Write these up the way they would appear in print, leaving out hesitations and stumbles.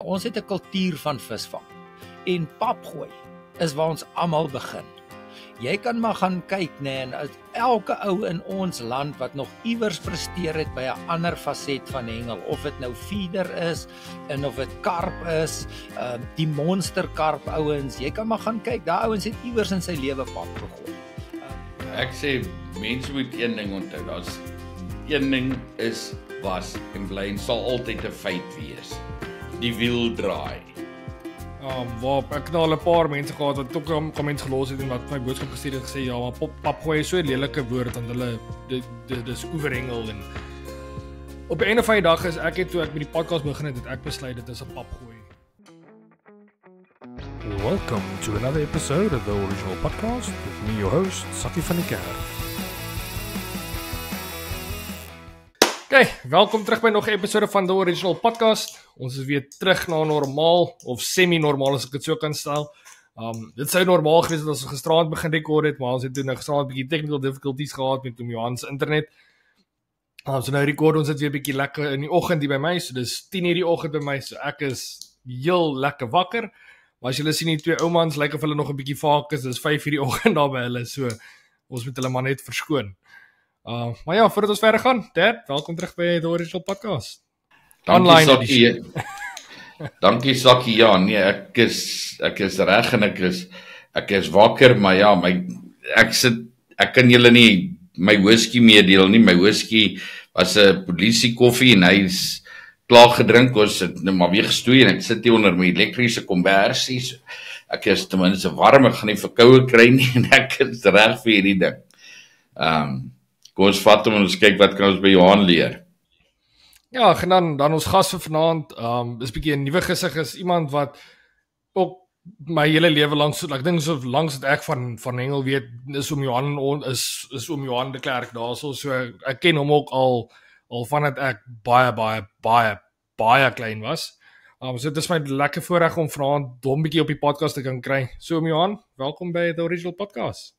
Ons het 'n kultuur van visvang en papgooi is waar ons almal begin. Jy kan maar gaan kyk, en elke ou in ons land wat nog iewers presteer het by 'n ander faset van hengel, of dit nou feeder is en of dit karp is, die monsterkarp ouens, jy kan maar gaan kyk, daai ouens het iewers in sy lewe pap gegooi. Ek sê mense moet een ding onthou, daar's een ding is was en bly en sal altyd 'n feit wees. Die wiel draai. Waar ek het al 'n paar mense gehad wat ook 'n komment gelos het en wat my boodskap gestuur het gesê, ja, maar papgooi is so 'n lelike woord want hulle dis oeverhengel en op 'n einde van die dag is ek het toe ek met die podcast begin het ek besluit dit is 'n papgooi. Welcome to another episode of the original podcast with me, your host, Sakkie van die Kerk. Okay, welkom terug by nog 'n episode van The Original Podcast. Ons is weer terug na normaal, of semi-normaal as ek dit so kan stel. Dit sou normaal gewees het as ons gisteraand begin rekord het, maar ons het toe nou gisteraand 'n bietjie technical difficulties gehad met Johan se internet. So nou rekord ons dit weer 'n bietjie lekker in die oggend hier by my, so dis 10:00 die oggend by my, so ek is heel lekker wakker. Maar as julle sien die twee oumans lyk of hulle nog 'n bietjie vaak is, dis 5:00 die oggend daar by hulle, so ons moet hulle maar net verskoon. Maar ja, voordat ons verder gaan, Dad, welkom terug by The Original Podcast. Online edisie. Dankie Sakkie, ja, nee, ek is reg en ek is wakker, maar ja, ek kan julle nie my whisky meedeel nie, my whisky was 'n polisie koffie en hy's klaar gedrink, ons het nou maar weer gestoei en ek sit hier onder my elektriese konversie, so ek is ten minste warm, ek gaan nie verkoue kry nie en ek is reg vir hierdie ding. Kom ons vat hom en ons kyk wat kan ons by Johan leer. Ja, en dan ons gas vir vanaand, is 'n bietjie 'n nuwe gesig, is iemand wat ook my hele lewe lank, so ek dink so langs dat ek van hengel weet, is oom Johan de Klerk daarso, so ek ken hom ook al vandat ek baie klein was. So dit is my lekker voorreg om vanaand hom bietjie op die podcast te kan kry. So oom Johan, welkom by The Original Podcast.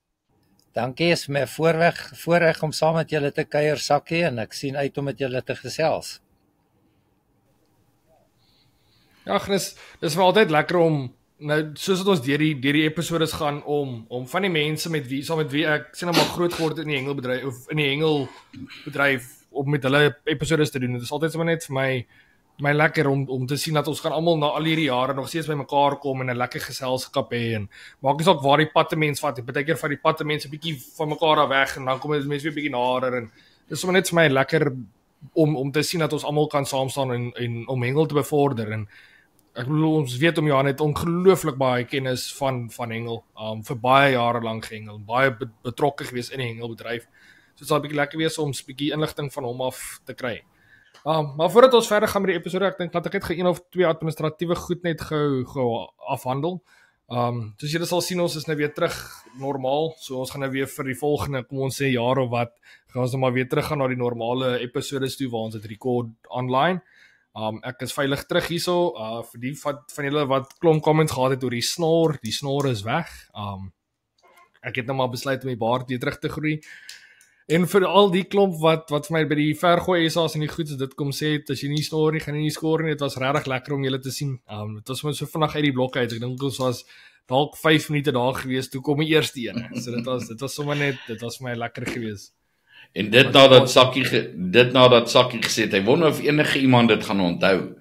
Dankie, is my voorreg om saam met julle te kuier, Sakkie, en ek sien uit om met julle te gesels. Ja, dis vir altyd lekker om, nou, soos wat ons deur die episodes gaan, om van die mense saam met wie ek sien nou maar groot geword in die hengelbedryf, of in die hengelbedryf, om met hulle episodes te doen. Dit is altyd sommer net vir my lekker om te sien dat ons gaan almal na al hierdie jare nog steeds by mekaar kom en 'n lekker geselskap hê, en maak nie saak waar die pad te mens vat, baie keer van die pad te mense 'n bietjie van mekaar af weg en dan kom dit mense weer 'n bietjie nader, en dit is sommer net vir my lekker om te sien dat ons almal kan saam staan en om hengel te bevorder. En ek bedoel, ons weet om Johan het ongelooflik baie kennis van hengel, vir baie jare lank gehengel, baie betrokke gewees in die hengelbedryf. So dit sal 'n bietjie lekker wees om 'n bietjie inligting van hom af te kry. Maar voordat ons verder gaan met die episode, ek dink dat ek net een of twee administratiewe goed net gou afhandel. Soos julle sal sien, ons is nou weer terug normaal, so ons gaan nou weer vir die volgende, kom ons sê jaar of wat, gaan ons nou maar weer terug gaan na die normale episodes toe, waar ons dit rekord online. Ek is veilig terug hierso, vir die van julle wat klomp comments gehad het oor die snor is weg. Ek het nou maar besluit om die baard weer terug te groei. En vir al die klomp wat vir my by die vergooi SA's en die goeds dit kom sê het, as jy nie snor nie, gaan jy nie skoor nie. Dit was regtig lekker om julle te sien. Dit was so vinnig uit die blok uit. Ek dink ons was dalk 5 minute daar gewees toe kom die eerste een. So dit was sommer net, dit was vir my lekker gewees. En dit nadat Sakkie gesê het, hy wonder of enige iemand dit gaan onthou.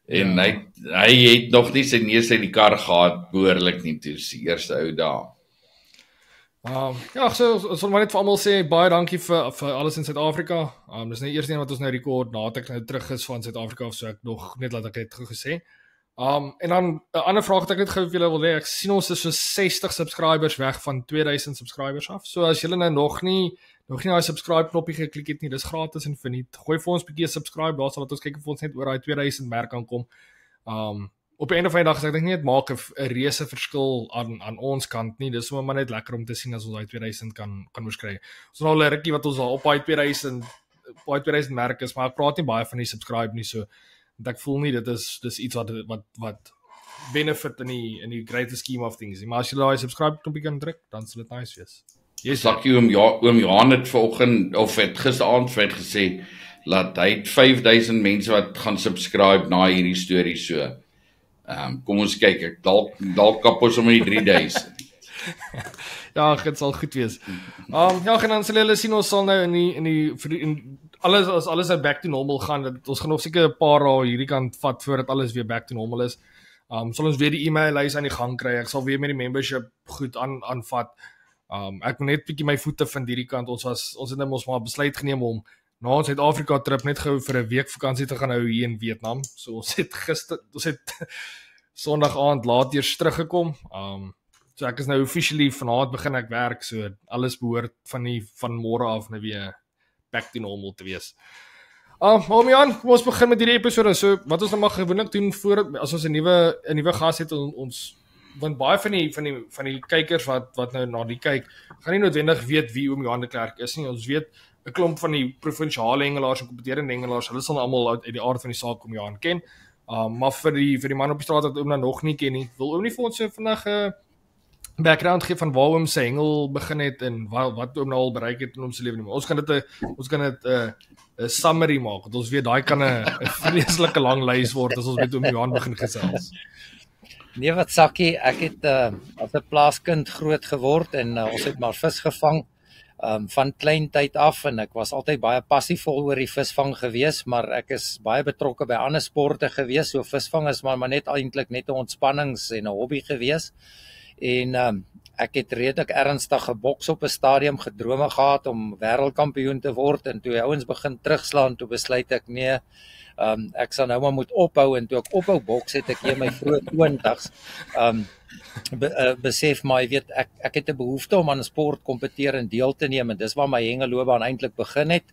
En hy het nog nie sy neus uit die kar gehad behoorlik nie toe, die eerste ou dae. Ja, so sal maar net vir almal sê, baie dankie vir alles in Suid-Afrika. Dis nou eers een wat ons nou rekord, nadat ek nou terug is van Suid-Afrika, so ek nog net laat ek het gesê. En dan 'n ander vraag wat ek net gou vir julle wil hê, ek sien ons is so 60 subscribers weg van 2000 subscribers af. So as julle nou nog nie daai subscribe knoppie geklik het nie, dis gratis en verniet. Gooi vir ons 'n bietjie subscribe, daar sal ons kyk of ons net oor daai 2000 merk kan kom. Op 'n einde van die dag, ek dink nie dit maak 'n reuse verskil aan ons kant nie. Dis sommer maar net lekker om te sien as ons daai 2000 kan oorskry. Ons het al 'n rukkie wat ons al op daai 2000 merk is, maar ek praat nie baie van die subscribe nie, so ek voel nie dit is iets wat benefit in die greater scheme of things. Maar as jy daai subscribe knoppie kan druk, dan sal dit nice wees. Sakkie, oom Johan het vanoggend of het gisteraand vir het gesê dat hy 5000 mense wat gaan subscribe na hierdie storie, so Kom ons kyk, ek dalk kap ons om die 3000. Ja, dit sal goed wees. Ja, en dan sal julle sien ons sal nou in alles as alles nou back to normal gaan, dat ons gaan nog seker 'n paar dae hierdie kant vat voordat alles weer back to normal is. Sal ons weer die e-mail-lys aan die gang kry. Ek sal weer met die membership goed aanvat. Ek moet net bietjie my voete vind hierdie kant. Ons het nou mos maar besluit geneem om na ons Suid-Afrika trip net gou vir 'n week vakansie te gaan hou hier in Vietnam. So ons het Sondag aand laat eers teruggekom. So ek is nou officially vanaand begin ek werk, so alles behoort van môre af nou weer back to normal te wees. Jan, kom ons begin met hierdie episode. So wat ons nou maar gewoonlik doen voor as ons 'n nuwe gas het, ons want baie van die kykers wat nou na die kyk, gaan nie noodwendig weet wie Jan de Klerk is nie. Ons weet 'n klomp van die provinsiale hengelaars en kompeterende hengelaars, hulle sal almal uit die aard van die saak Jan ken. Maar vir die man op die straat wat nou nog nie ken nie, wil nie vir ons so vinnig background gee van waar se hengel begin het en wat nou al bereik het in ons lewe nie. Ons kan dit 'n summary maak, want ons weet daai kan 'n vreeslike lang lys word as ons met Jan begin gesels. Nee, wat Sakkie, ek het as 'n plaaskind groot geword en ons het maar vis gevang van klein tyd af en ek was altyd baie passievol oor die visvang gewees, maar ek is baie betrokke by ander sporte gewees, so visvang is maar net eintlik net 'n ontspannings en 'n hobby gewees. En ek het redelik ernstig geboks op 'n stadium, gedrome gehad om wêreldkampioen te word, en toe die ouens begin terugslaan, toe besluit ek nee, ek sal nou maar moet ophou, en toe ek ophou boks het ek in my vroeë 20's besef maar, jy weet, ek het 'n behoefte om aan 'n sport kompeteer en deel te neem, en dis waar my hengeloopbaan eintlik begin het.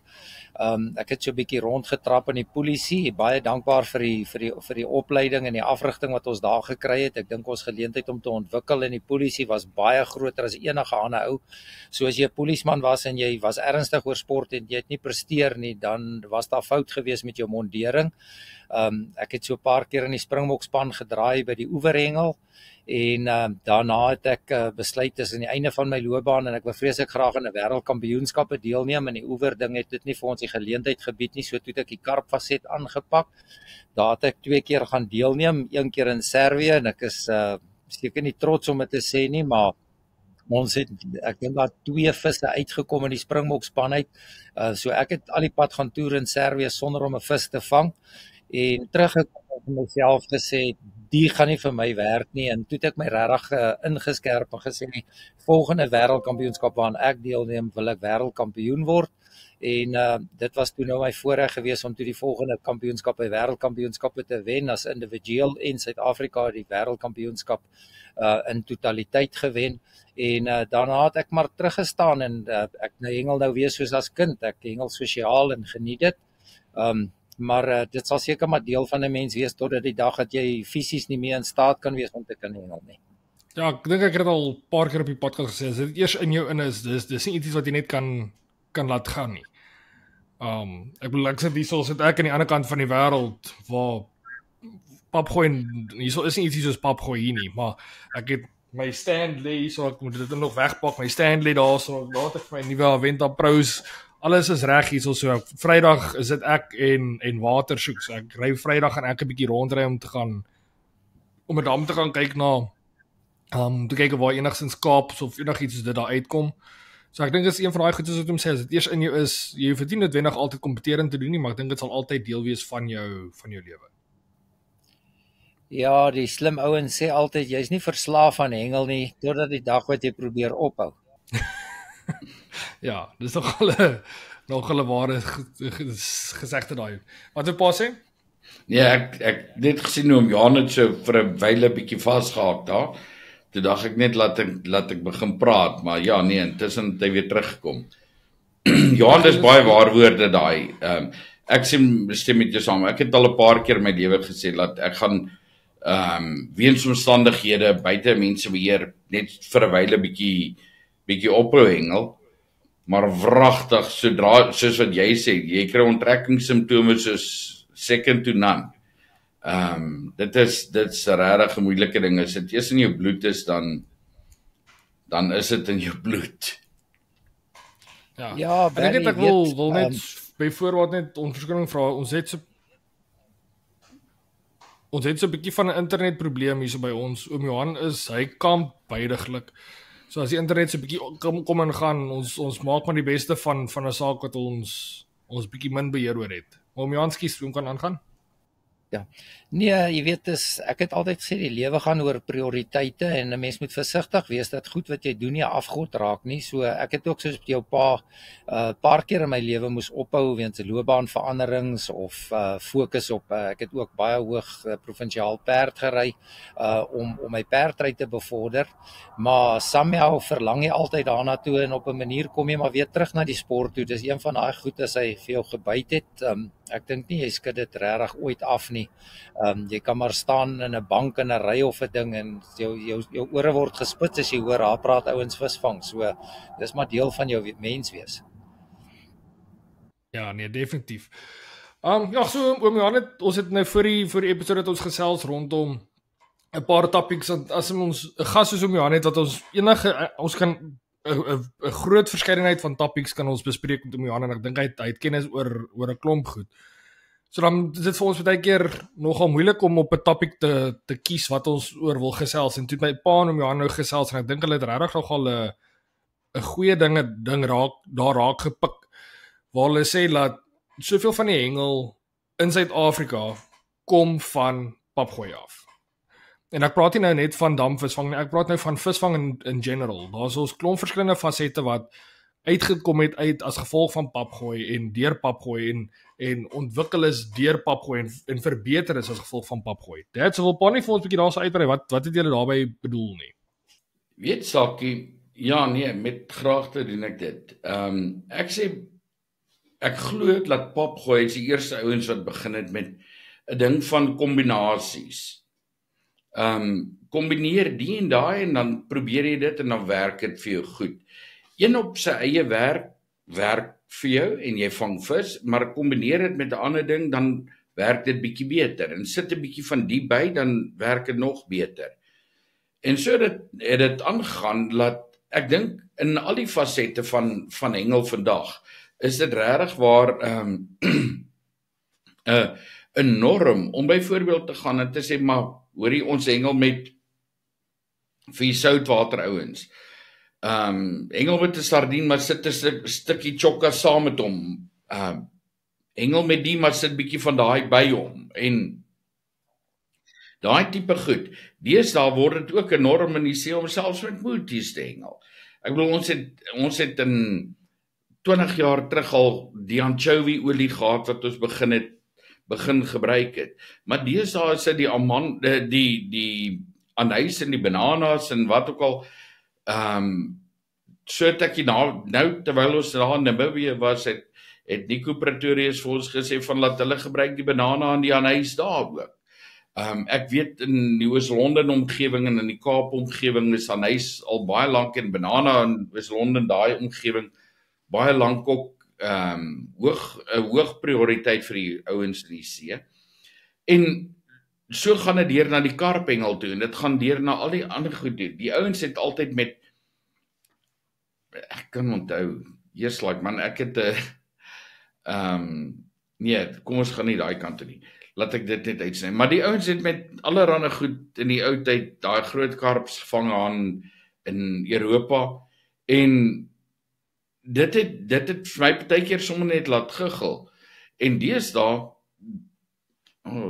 Ek het so 'n bietjie rondgetrap in die polisie, baie dankbaar vir die opleiding en die afrigting wat ons daar gekry het. Ek dink ons geleentheid om te ontwikkel in die polisie was baie groter as enige ander ou. So as jy 'n polisieman was en jy was ernstig oor sport en jy het nie presteer nie, dan was daar fout gewees met jou mondering. Ek het so 'n paar keer in die Springbokspan gedraai by die oeverhengel, en daarna het ek besluit tussen die einde van my loopbaan en ek wou vreeslik graag aan 'n wêreldkampioenskappe deelneem, en die oever ding het dit nie vir ons die geleentheid gebied nie, so toe het ek die karpfaset aangepak. Daar het ek 2 keer gaan deelneem, 1 keer in Servië, en ek is seker nie trots om dit te sê nie, maar ons het, ek dink daar 2 visse uitgekom in die Springbokspan uit, so ek het al die pad gaan toer in Servië sonder om 'n vis te vang, en teruggekom en vir myself gesê, die gaan nie vir my werk nie, en toe het ek my regtig ingeskerp en gesê, die volgende wêreldkampioenskap waaraan ek deelneem, wil ek wêreldkampioen word, en dit was toe nou my voorreg gewees om toe die volgende kampioenskappe, wêreldkampioenskappe te wen as individueel, en Suid-Afrika die wêreldkampioenskap in totaliteit gewen, en daarna het ek maar teruggestaan, en ek hengel nou weer soos as kind, ek hengel sosiaal en geniet dit, maar dit sal seker maar deel van 'n mens wees totdat die dag dat jy fisies nie meer in staat kan wees om te kan hengel nie. Ja, ek dink ek het al 'n paar keer op die podcast gesê, as dit eers in jou in is, dis nie iets wat jy net kan laat gaan nie. Ek bedoel, ek sê hierso sit ek aan die ander kant van die wêreld waar papgooi, hierso is nie iets soos papgooi hier nie, maar ek het my Stanley, so ek moet dit nog wegpak, my Stanley daarso, laat ek my nuwe Aventa Pros, alles is reg hierso, so Vrydag is dit ek en water soek, so ek ry Vrydag en ek 'n bietjie rondry om 'n dam te gaan kyk na, te kyk waar enigstens Kaaps of enigiets soos dit daar uitkom. So ek dink dit is een van daai goedes wat hom sê, as dit eers in jou is, jy hoef dit nie noodwendig altyd kompeterend te doen nie, maar ek dink dit sal altyd deel wees van jou lewe. Ja, die slim ouens sê altyd, jy's nie verslaaf aan hengel nie, totdat die dag wat jy probeer ophou. Ja, dis nog hulle ware gesegde daai. Wat wil pa sê? Nee, ek net gesien hoe Jan het so vir 'n wyle bietjie vasgehaak daar. Toe dink ek net laat ek begin praat, maar ja, nee, intussen het hy weer teruggekom. Jan, dis baie waar woorde daai. Ek stem met jou saam. Ek het al 'n paar keer in my lewe gesê dat ek gaan weens omstandighede buite mense beheer net vir 'n wyle bietjie ophou hengel, maar wragtig soos wat jy sê, jy kry onttrekkingssimptome soos second to none. Dit is regtig 'n moeilike ding. As dit eers in jou bloed is, dan is dit in jou bloed. Ja, ek wil net byvoorbeeld net onverskoning vra. Ons het so ons het so 'n bietjie van 'n internetprobleem hier so by ons. Oom Johan hy kamp bydiglik. So as die internet so 'n bietjie kom en gaan, ons maak maar die beste van 'n saak wat ons bietjie min beheer oor het. Oom Johan, skus, oom kan aangaan. Ja. Nee, jy weet ek het altyd gesê die lewe gaan oor prioriteite en 'n mens moet versigtig wees dat goed wat jy doen nie afgod raak nie. So ek het ook soos jou paar keer in my lewe moes ophou weens loopbaanveranderings of fokus op ek het ook baie hoog provinsiaal perd gery om my perdry te bevorder. Maar somehow verlang jy altyd daarna toe en op 'n manier kom jy maar weer terug na die sport toe. Dis een van daai goed as hy vir jou gebyt het. Ek dink nie jy skud dit regtig ooit af nie. Jy kan maar staan in 'n bank in 'n ry of 'n ding en jou ore word gespits as jy hoor daar praat ouens visvang. So dis maar deel van jou mens wees. Ja, nee, definitief. Ja, so oom Johan, ons het nou voor die episode het ons gesels rondom 'n paar topics. As ons 'n gas soos oom Johan het wat ons kan 'n groot verskeidenheid van topics kan ons bespreek met oom Johan en ek dink hy het kennis oor 'n klomp goed. So dan is dit vir ons baie keer nogal moeilik om op 'n topic te kies wat ons oor wil gesels. En toe my pa en oom Johan nou gesels en ek dink hulle het regtig nogal 'n goeie ding raak gepik. Waar hulle sê dat soveel van die hengel in Suid-Afrika kom van papgooi af. En ek praat nie nou net van damvisvang nie, ek praat nou van visvang in general. Daar's ons klomp verskillende fasette wat uitgekom het uit as gevolg van papgooi en deur papgooi en ontwikkel is deur papgooi en verbeter is as gevolg van papgooi. Dit sou wel paar nie vir ons 'n bietjie daarso uitbrei. Wat het julle daarby bedoel nie? Weet Sakkie, ja nee, met graagte doen ek dit. Ek sê ek glo dat papgooi is die eerste ouens wat begin het met 'n ding van kombinasies. Kombineer die en daai en dan probeer jy dit en dan werk dit vir jou goed. Een op sy eie werk vir jou en jy vang vis, maar kombineer dit met 'n ander ding, dan werk dit bietjie beter. En sit 'n bietjie van die by, dan werk dit nog beter. En so het dit aangegaan dat ek dink in al die fasette van hengel vandag is dit regtig waar 'n norm om byvoorbeeld te gaan en te sê maar hoorie ons hengel met vir soutwater ouens. Hengel met 'n sardien maar sit 'n stukkie chokka saam met hom. Hengel met die maar sit bietjie van daai by hom en daai tipe goed. Deesdae word dit ook 'n norm in die see om selfs met moertjies te hengel. Ek bedoel ons het in 20 jaar terug al die anchovy olie gehad wat ons begin gebruik het. Maar deesdae is dit die anys en die bananas en wat ook al so het ek nou terwyl ons daar in Namibië was het Nico Pretorius vir ons gesê van laat hulle gebruik die banana en die anys daar ook. Ek weet in die Oos-London omgewing en in die Kaap omgewing is anys al baie lank en banana in Oos-London daai omgewing baie lank ook hoog prioriteit vir die ouens in die see. En so gaan dit deur na die karphengel toe en dit gaan deur na al die ander goed toe. Die ouens het altyd met ek kan onthou, eers like man, ek het nee, kom ons gaan nie daai kant toe nie. Laat ek dit net uitsny. Maar die ouens het met allerlei goed in die ou tyd daai groot karps gevang aan in Europa en dit het vir my partykeer sommer net laat giggel. En deesdae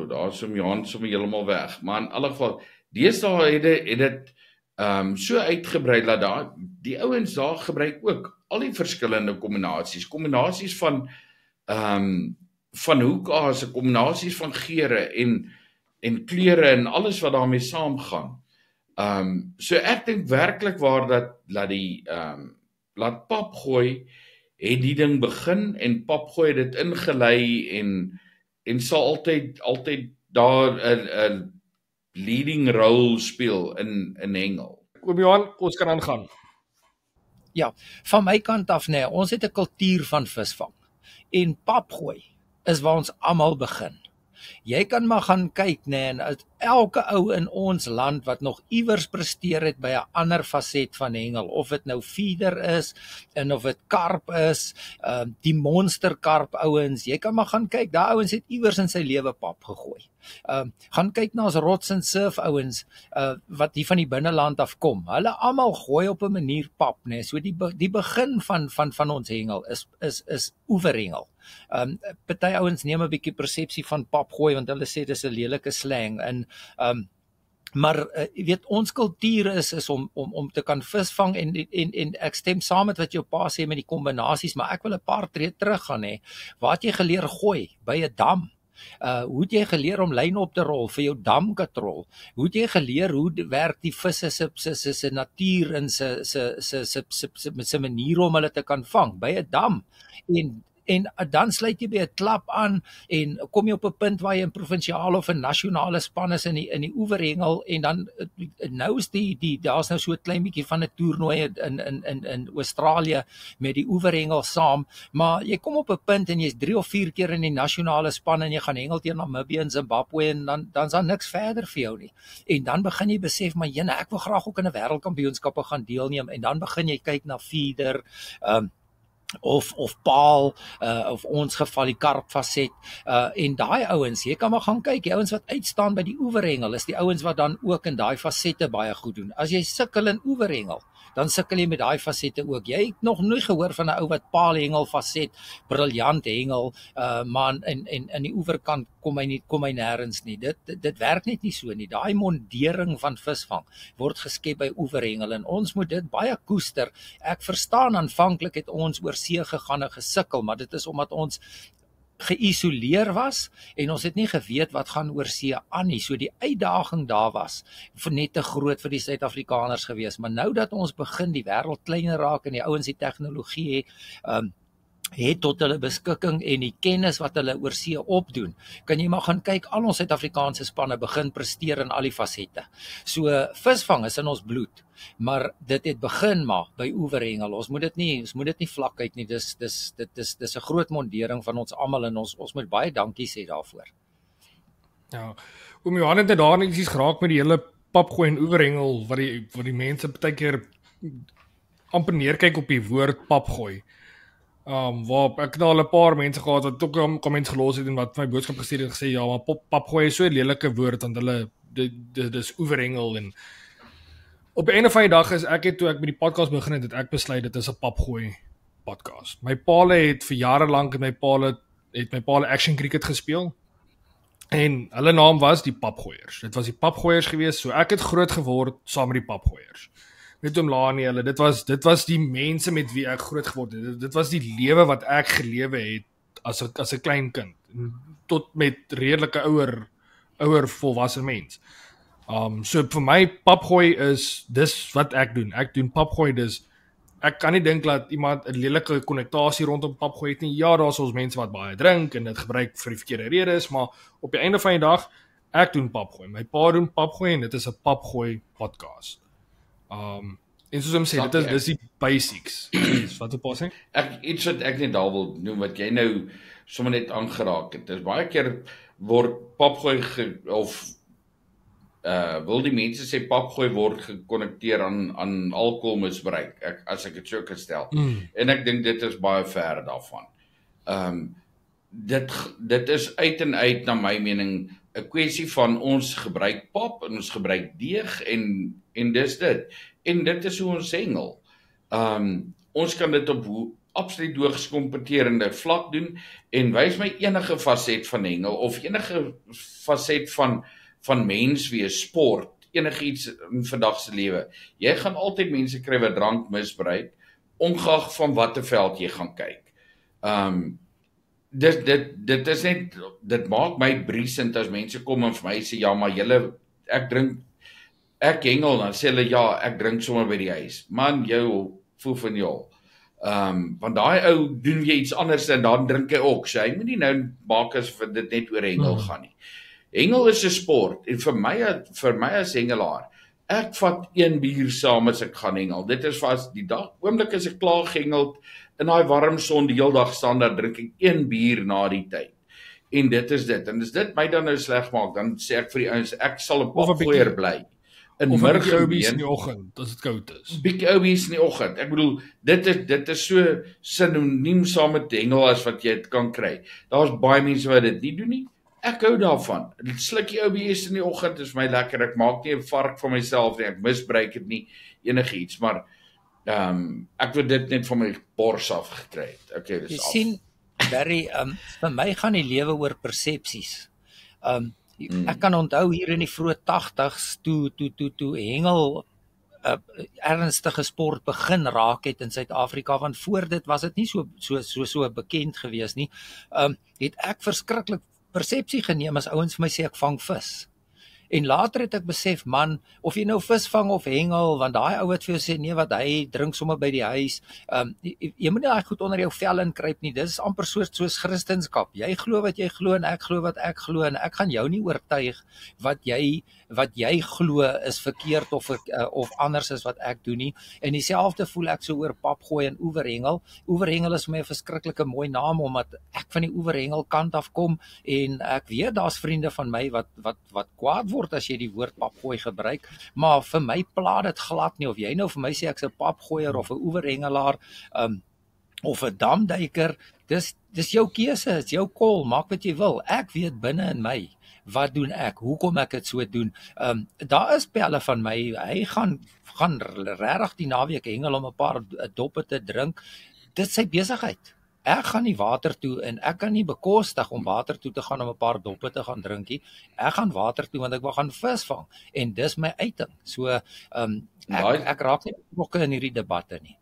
daar is hom Johan sommer heeltemal weg. Maar in alle geval, deesdae het dit so uitgebrei dat die ouens daar gebruik ook al die verskillende kombinasies van hoekase, kombinasies van geure en kleure en alles wat daarmee saamgaan. So ek dink werklik waar dat die laat papgooi het die ding begin en papgooi het dit ingelei en sal altyd daar 'n leading role speel in hengel. Oom Johan, ons kan aangaan. Ja, van my kant af nee, ons het 'n kultuur van visvang. En papgooi is waar ons almal begin. Jy kan maar gaan kyk, en uit elke ou in ons land wat nog iewers presteer het by 'n ander faset van hengel, of dit nou feeder is, en of dit karp is, die monsterkarp ouens, jy kan maar gaan kyk, daai ouens het iewers in sy lewe pap gegooi. Gaan kyk na ons rots en surf ouens, wat hier van die binneland afkom, hulle almal gooi op 'n manier pap, so die begin van ons hengel is oeverhengel. Party ouens neem 'n bietjie persepsie van pap gooi, want hulle sê dis 'n lelike slang, en maar jy weet, ons kultuur is om te kan visvang, en ek stem saam met wat jou pa sê met die kombinasies, maar ek wil 'n paar tree terug gaan hê. Waar het jy geleer gooi? By 'n dam. Hoe het jy geleer om lyn op te rol vir jou damkatrol? Hoe het jy geleer hoe werk die visse se natuur en se manier om hulle te kan vang? By 'n dam. En dan sluit jy by 'n klap aan, en kom jy op 'n punt waar jy in provinsiale of 'n nasionale span is in die oeverhengel, en dan nou is daar's nou so 'n klein bietjie van 'n toernooi in Australië met die oeverhengel saam, maar jy kom op 'n punt en jy's 3 of 4 keer in die nasionale span, en jy gaan hengel teen Namibië en Zimbabwe, en dan's daar niks verder vir jou nie. En dan begin jy besef, maar jene, ek wil graag ook in 'n wêreldkampioenskappe gaan deelneem, en dan begin jy kyk na feeder, of paal, of ons geval die karpfaset, en daai ouens, jy kan maar gaan kyk, die ouens wat uitstaan by die oeverhengel, is die ouens wat dan ook in daai fasette baie goed doen. As jy sukkel in oeverhengel, dan sukkel jy met daai fasette ook. Jy het nog nooit gehoor van 'n ou wat paalhengel faset, briljant hengel, maar in die oeverkant kom hy nêrens nie. Dit werk net nie so nie. Daai mondering van visvang word geskep by oeverhengel, en ons moet dit baie koester. Ek verstaan, aanvanklik het ons oor see gegaan en gesukkel, maar dit is omdat ons geïsoleer was, en ons het nie geweet wat gaan oor see aan nie. So die uitdaging daar was net te groot vir die Suid-Afrikaners gewees, maar nou dat ons begin die wêreld kleiner raak, en die ouens die tegnologie het tot hulle beskikking, en die kennis wat hulle oor see opdoen, kan jy maar gaan kyk, al ons Suid-Afrikaanse spanne begin presteer in al die fasette. So visvang is in ons bloed, maar dit het begin maar by oeverhengel. Ons moet dit nie vlak uit nie. Dis 'n groot mondering van ons almal, en ons moet baie dankie sê daarvoor. Ja, oom Johan het daar netjies geraak met die hele papgooi en oeverhengel, wat die mense baie keer amper neerkyk op die woord papgooi. Waar ek nou al 'n paar mense gehad wat ook comments gelos het en wat my boodskap gestuur het, gesê ja, maar papgooi is so 'n lelike woord, want hulle dis oeverhengel. En op 'n einde van die dag is toe ek met die podcast begin het ek besluit dit is 'n papgooi podcast. My paale het vir jare lank my paale action cricket gespeel, en hulle naam was die Papgooiers. Dit was die Papgooiers gewees, so ek het groot geword saam met die Papgooiers. Met oom Lani, hulle, dit was die mense met wie ek groot geword het. Dit was die lewe wat ek gelewe het as 'n klein kind, tot met redelike ouer volwasse mens. So vir my, papgooi is dis wat ek doen. Ek doen papgooi, dis ek kan nie dink dat iemand 'n lelike konnektasie rondom papgooi het nie. Ja, daar's ons mense wat baie drink en dit gebruik vir die verkeerde redes, maar op die einde van die dag, ek doen papgooi. My pa doen papgooi, en dit is 'n papgooi podcast. En soos ek sê, dis die basics. Wat op pas? Iets wat ek net daar wil noem, wat jy nou sommer net aangeraak het. Dis baie keer word papgooi wil die mense sê papgooi word gekonnekteer aan alkoholmisbruik, as ek dit so kan stel. En ek dink dit is baie ver daarvan. Dit is uit en uit, na my mening, 'n kwessie van ons gebruik pap en ons gebruik deeg, en dis dit. En dit is hoe ons hengel. Ons kan dit op absoluut hoogs kompeterende vlak doen, en wys my enige faset van hengel, of enige faset van mens wees, sport, enigiets in vandag se lewe. Jy gaan altyd mense kry wat drank misbruik, ongeag van watter veld jy gaan kyk. Dit is net, dit maak my briesend as mense kom en vir my sê, ja, maar ek hengel, dan sê hulle, ja, ek drink sommer by die huis. Man, jou foef en jol. Want daai ou doen jy iets anders, en dan drink hy ook. So hy moet nie nou maak as dit net oor hengel gaan nie. Hengel is 'n sport, en vir my as hengelaar, ek vat 1 bier saam as ek gaan hengel. Dit is vas die dag, oomblik as ek klaar gehengeld, in daai warm son die hele dag staan, dan drink ek 1 bier na die tyd. en dit is dit. En as dit my dan nou sleg maak, dan sê ek vir die ouens, ek sal 'n Of 'n papgooier bly. In Of 'n bietjie oubies in Murgeen, die oggend as dit koud is. bietjie oubies in die oggend. Ek bedoel, dit is so sinoniem saam met hengel as wat jy dit kan kry. Daar's baie mense wat dit nie doen nie. Ek hou daarvan. 'n Slukkie oubies in die oggend is my lekker. Ek maak nie 'n vark van myself nie. Ek misbruik dit nie enigiets, maar ek wil dit net van my bors af gekry het. Okay, dis Jy af. sien, Barry, vir my gaan die lewe oor persepsies. Ek kan onthou hier in die vroeë 80s toe hengel ernstige sport begin raak het in Suid-Afrika, want voor dit was dit nie so bekend gewees nie. Het ek verskriklik persepsie geneem as ouens vir my sê ek vang vis. En later het ek besef, man, of jy nou vis vang of hengel, want daai ou wat vir jou sê nee, wat hy drink sommer by die huis, jy moet nie daai goed onder jou vel inkruip nie. Dis amper soos Christendom. Jy glo wat jy glo en ek glo wat ek glo en ek gaan jou nie oortuig wat jy glo is verkeerd of anders is wat ek doen nie. En dieselfde voel ek so oor papgooi en oeverhengel. Oeverhengel is vir my 'n verskriklike mooi naam omdat ek van die oeverhengel kant af kom en ek weet daar's vriende van my wat kwaad word as jy die woord papgooi gebruik, maar vir my pla dit glad nie of jy nou vir my sê ek's 'n papgooier of 'n oeverhengelaar of 'n damduiker, dis jou keuse, dis jou call, maak wat jy wil. Ek weet binne in my wat doen ek, hoekom ek dit so doen. Daar is pelle van my, hy gaan regtig die naweek hengel om 'n paar doppe te drink. Dit is sy besigheid. Ek gaan nie water toe en ek kan nie bekostig om water toe te gaan om 'n paar doppe te gaan drink nie. Ek gaan water toe want ek wil gaan vis vang en dis my uiting. So ek raak nie betrokke in hierdie debatte nie.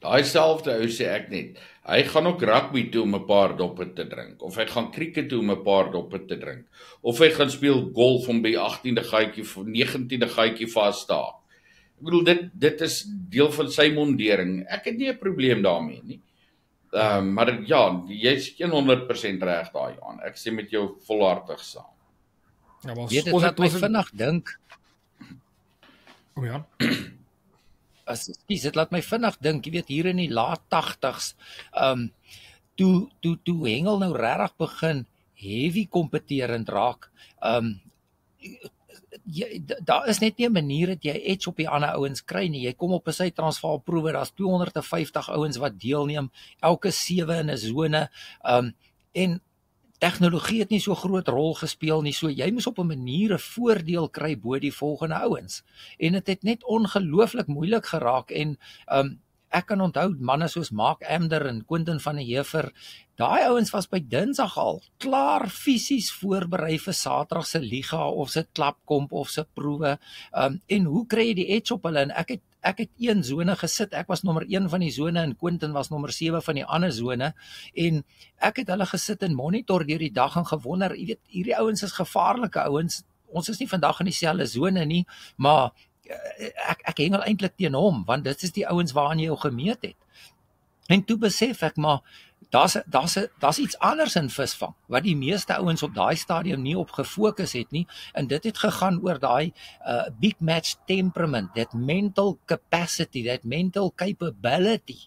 Daai selfde ou sê ek net, hy gaan ook rugby toe om 'n paar doppe te drink, of hy gaan krieket toe om 'n paar doppe te drink, of hy gaan speel golf om by 18de gaatjie of 19de gaatjie vas te haak. Ek bedoel dit is deel van sy mondering. Ek het nie 'n probleem daarmee nie. Maar ja, jy's 100% reg daai aan. Ek sê met jou volhartig saam. Ja, maar Weet dit laat my vinnig dink. O ja. Dit laat my vinnig dink, jy weet hier in die laat 80s, toe hengel nou regtig begin heavy kompeterend raak. Daar is net nie 'n manier dat jy edge op die ander ouens kry nie. Jy kom op 'n Suid-Transvaal proewe, daar's 250 ouens wat deelneem, elke 7 in 'n sone. En tegnologie het nie so groot rol gespeel nie, so jy moes op 'n manier 'n voordeel kry bo die volgende ouens. En dit het net ongelooflik moeilik geraak en ek kan onthou manne soos Mark Amder en Quentin van der Heever, daai ouens was by Dinsdag al klaar fisies voorberei vir Saterdag se liga of se klapkomp of se proewe. En hoe kry jy die edge op hulle? En ek het een sone gesit. Ek was nommer 1 van die sone en Quentin was nommer 7 van die ander sone en ek het hulle gesit en monitor deur die dag en gewonder, jy weet, hierdie ouens is gevaarlike ouens. Ons is nie vandag in dieselfde sone nie, maar ek hengel eintlik teen hom want dit is die ouens waaraan jy jou gemeet het. En toe besef ek maar daar's iets anders in visvang wat die meeste ouens op daai stadium nie op gefokus het nie en dit het gegaan oor daai big match temperament, that mental capacity, that mental capability.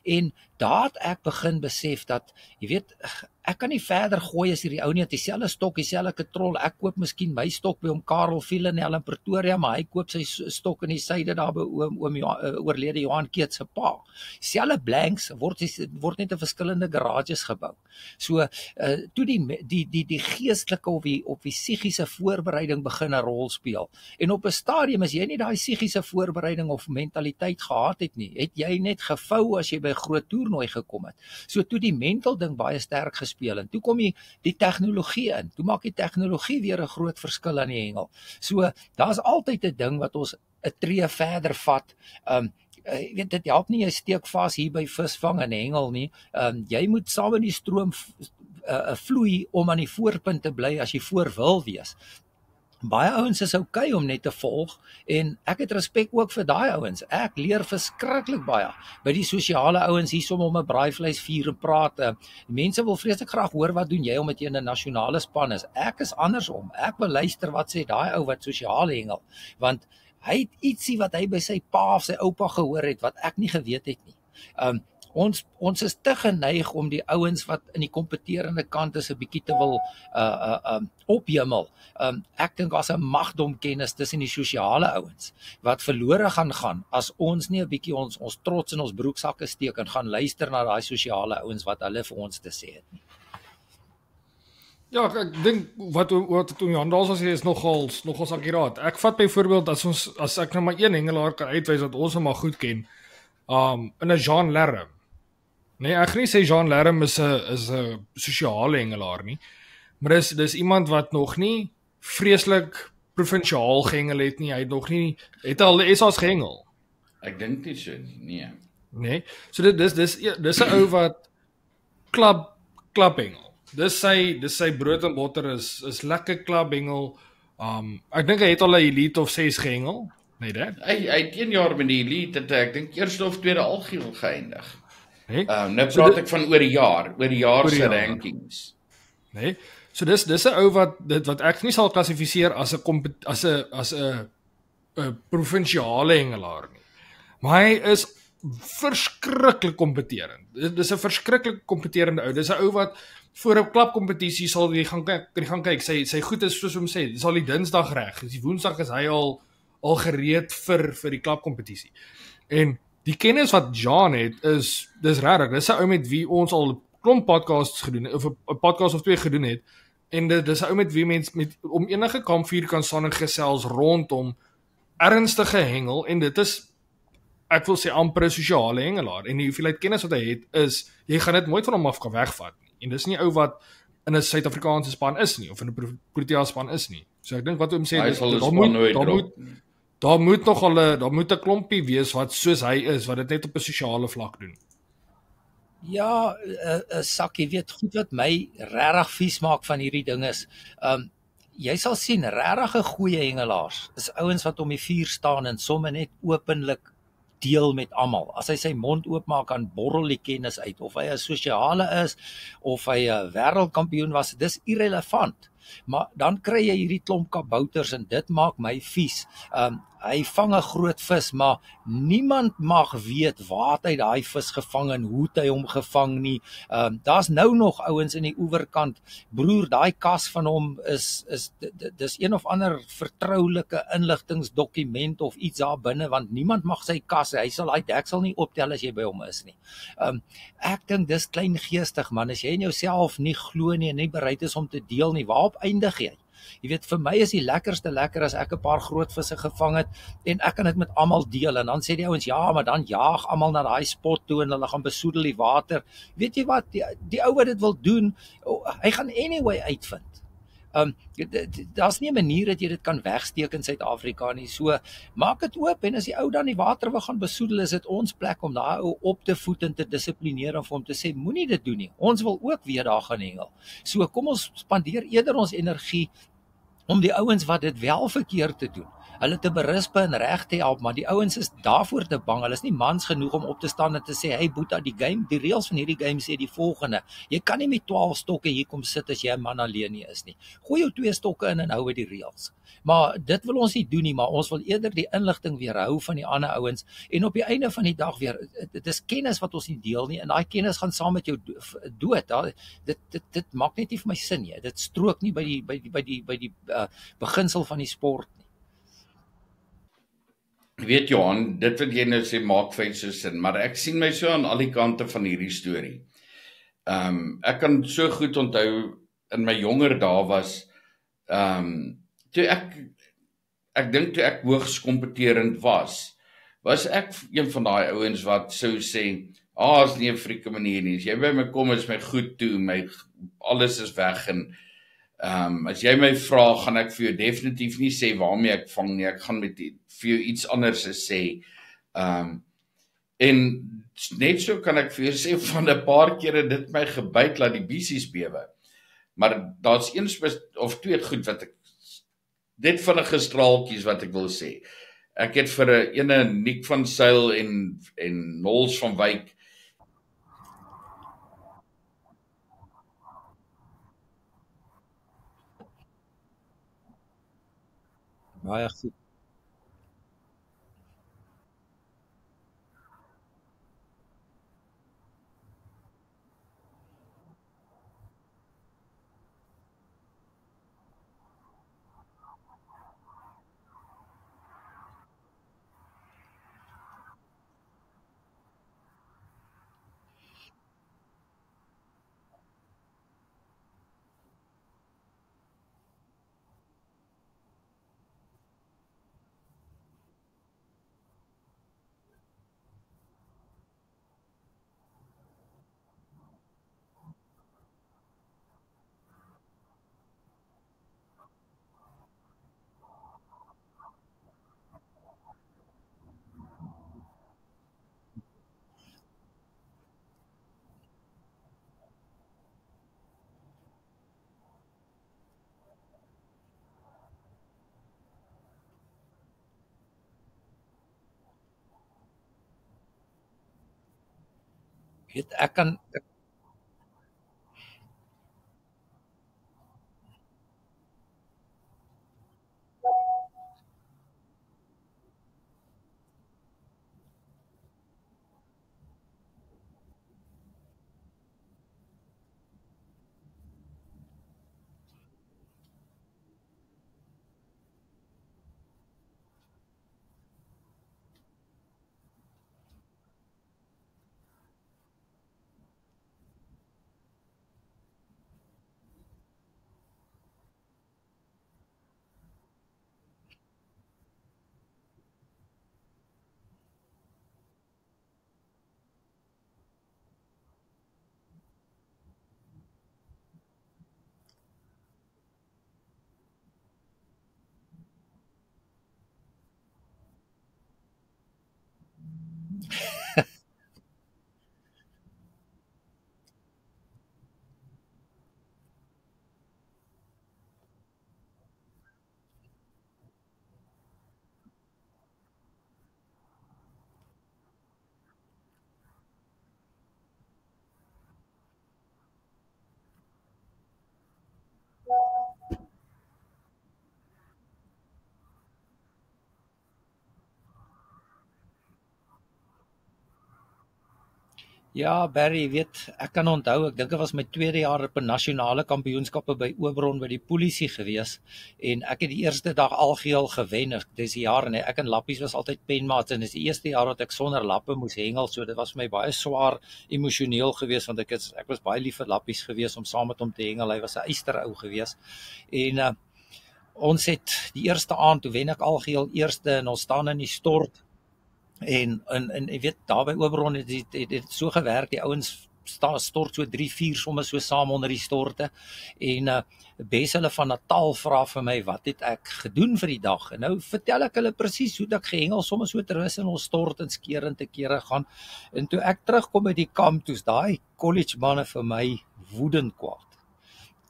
En daar het ek begin besef dat, jy weet, ek kan nie verder gooi as hierdie ou nie, dieselfde stok, dieselfde katrol. Ek koop miskien my stok by hom Karel Villenel in Pretoria, maar hy koop sy stok in die suide daar by oorlede Johan Keet se pa. Dieselfde blanks word net in verskillende garages gebou. So toe die geestelike of die psigiese voorbereiding begin 'n rol speel. En op 'n stadium as jy nie daai psigiese voorbereiding of mentaliteit gehad het nie, het jy net gevou as jy by 'n groot toernooi gekom het. So toe die mental ding baie sterk gespeel en toe kom die tegnologie in. Toe maak die tegnologie weer 'n groot verskil aan die hengel. So daar's altyd 'n ding wat ons 'n tree verder vat. Jy weet dit help nie jy steek vas hier by visvang en hengel nie. Jy moet saam in die stroom vloei om aan die voorpunt te bly as jy voor wil wees. Baie ouens is okay om net te volg en ek het respek ook vir daai ouens. Ek leer verskriklik baie by die sosiale ouens hier om 'n braaivleisvuur en praat. Mense wil vreeslik graag hoor wat doen jy omdat jy in 'n nasionale span is. Ek is andersom. Ek wil luister wat sê daai ou wat sosiaal hengel, want hy het ietsie wat hy by sy pa of sy oupa gehoor het wat ek nie geweet het nie. Ons is te geneig om die ouens wat in die kompeterende kant is 'n bietjie te wil ophemel. Ek dink daar's 'n magdom kennis tussen die sosiale ouens wat verlore gaan as ons nie 'n bietjie ons trots in ons broeksakke steek en gaan luister na daai sosiale ouens wat hulle vir ons te sê het nie. Ja, ek dink wat Johan Dawson sê is nogals akkuraat. Ek vat byvoorbeeld as ek nou maar een hengelaar kan uitwys wat ons hom maar goed ken, in 'n Jean Lerm. Nee, ek gaan nie sê Jean Lerm is 'n sosiale hengelaar nie, maar dis iemand wat nog nie vreeslik provinsiaal gehengel het nie. Hy het nog nie al die SA's gehengel. Ek dink nie so nie. Nee. So dis 'n ou wat klap hengel. Dis sy brood en botter is lekker klap hengel. Ek dink hy het al 'n elite of 6 gehengel. Nee, dit. Hy het 1 jaar met die elite, ek dink eerste of tweede algeheel geëindig. Nee. Nou praat ek van oor die jaar se rankings. Nee. So dis 'n ou wat ek nie sal klassifiseer as 'n provinsiale hengelaar nie. Maar hy is verskriklik kompeterend. Dis 'n verskriklik kompeterende ou. Dis 'n ou wat voor 'n klapkompetisie sal jy gaan kyk. Sy goed is soos hom sê, dis al die Dinsdag reg. Die Woensdag is hy al gereed vir die klapkompetisie. En die kennis wat Jean het dis regtig. Dis 'n ou met wie ons al 'n klomp podcasts gedoen het of 'n podcast of 2 gedoen het. En dis 'n ou met wie mens om enige kampvuur kan staan en gesels rondom ernstige hengel en dit is ek wil sê amper 'n sosiale hengelaar en die hoeveelheid kennis wat hy het is jy gaan dit nooit van hom af kan wegvat nie. En dis nie ou wat in 'n Suid-Afrikaanse span is nie of in 'n Protea span is nie. So ek dink wat hom sê daar moet 'n klompie wees wat soos hy is wat dit net op 'n sosiale vlak doen. Ja, Sakkie, weet goed wat my regtig vies maak van hierdie ding is, jy sal sien regtig goeie hengelaars is ouens wat om die vuur staan en somme net openlik deel met almal. As hy sy mond oopmaak kan borrel die kennis uit of hy 'n sosiale is of hy 'n wêreldkampioen was, dis irrelevant. Maar dan kry jy hierdie klomp kabouters en dit maak my vies. Hy vang 'n groot vis, maar niemand mag weet waar hy daai vis gevang en hoe hy hom gevang nie. Daar's nou nog ouens in die oewerkant, broer, daai kas van hom dis een of ander vertroulike inligtingsdokument of iets daar binne, want niemand mag sy kas, hy sal daai deksel nie optel as jy by hom is nie. Ek dink dis kleingeestig man, as jy in jouself nie glo nie en nie bereid is om te deel nie, waarop eindig jy? Jy weet, vir my is die lekkerste lekker as ek 'n paar groot visse gevang het en ek kan dit met almal deel en dan sê die ouens ja, maar dan jaag almal na daai spot toe en hulle gaan besoedel die water. Weet jy wat, die ou wat dit wil doen, hy gaan anyway uitvind. Daar's nie 'n manier dat jy dit kan wegsteek in Suid-Afrika nie. So maak dit oop en as die ou dan die water wil gaan besoedel, is dit ons plek om daai ou op te voed en te dissiplineer en vir hom te sê moenie dit doen nie. Ons wil ook weer daar gaan hengel. So kom ons spandeer eerder ons energie om die ouens wat dit wel verkeerd te doen, hulle te berisp en reg te help, maar die ouens is daarvoor te bang. Hulle is nie mans genoeg om op te staan en te sê, hey Boeta, die reëls van hierdie game sê die volgende: jy kan nie met 12 stokke hier kom sit as jy 'n man alleen nie is nie. Gooi jou 2 stokke in en hou by die reëls. Maar dit wil ons nie doen nie, maar ons wil eerder die inligting weerhou van die ander ouens en op die einde van die dag weer, dit is kennis wat ons nie deel nie en daai kennis gaan saam met jou dood. Dit maak net nie vir my sin nie. Dit strook nie by die beginsel van die sport nie. Weet Johan, dit wat jy nou sê maak fyn so sin, maar ek sien my so aan al die kante van hierdie storie. Ek kan so goed onthou in my jonger dae was toe ek dink toe ek hoogs kompeterend was ek een van daai ouens wat sou sê, is nie 'n frieke manier nie. As jy by my kom is my goed toe, alles is weg en as jy my vra, gaan ek vir jou definitief nie sê waarmee ek vang nie, ek gaan vir jou iets anders sê. En net so kan ek vir jou sê, van 'n paar kere dit my gebyt laat die biesies bewe. Maar daar's een of 2 goed wat ek, dit vinnige straaltjies wat ek wil sê. Ek het vir 'n ene Nick van Sail en Nols van Wyk Baie goed. Weet, ek kan Ja, Barry, weet, ek kan onthou, ek dink dit was my 2de jaar op 'n nasionale kampioenskappe by Oberon by die polisie gewees en ek het die eerste dag algeheel gewen. Dis die jaar nee, ek en Lappies was altyd penmaats en dis die eerste jaar wat ek sonder lappe moes hengel, so dit was vir my baie swaar emosioneel gewees want ek was baie lief vir Lappies gewees om saam met hom te hengel. Hy was 'n eysterou gewees. En ons het die eerste aand toe wen ek algeheel eerste en ons staan in die stort. En jy weet, daar by Oberon het dit so gewerk, die ouens stort so 3-4 somme so saam onder die storte, en Bes hulle van Natal vra vir my, wat het ek gedoen vir die dag, en nou vertel ek hulle presies hoe ek gehengel somme so terus in ons stort en skeer en te kere gaan, en toe ek terugkom uit die kamp, toes daai college manne vir my woedend kwaad.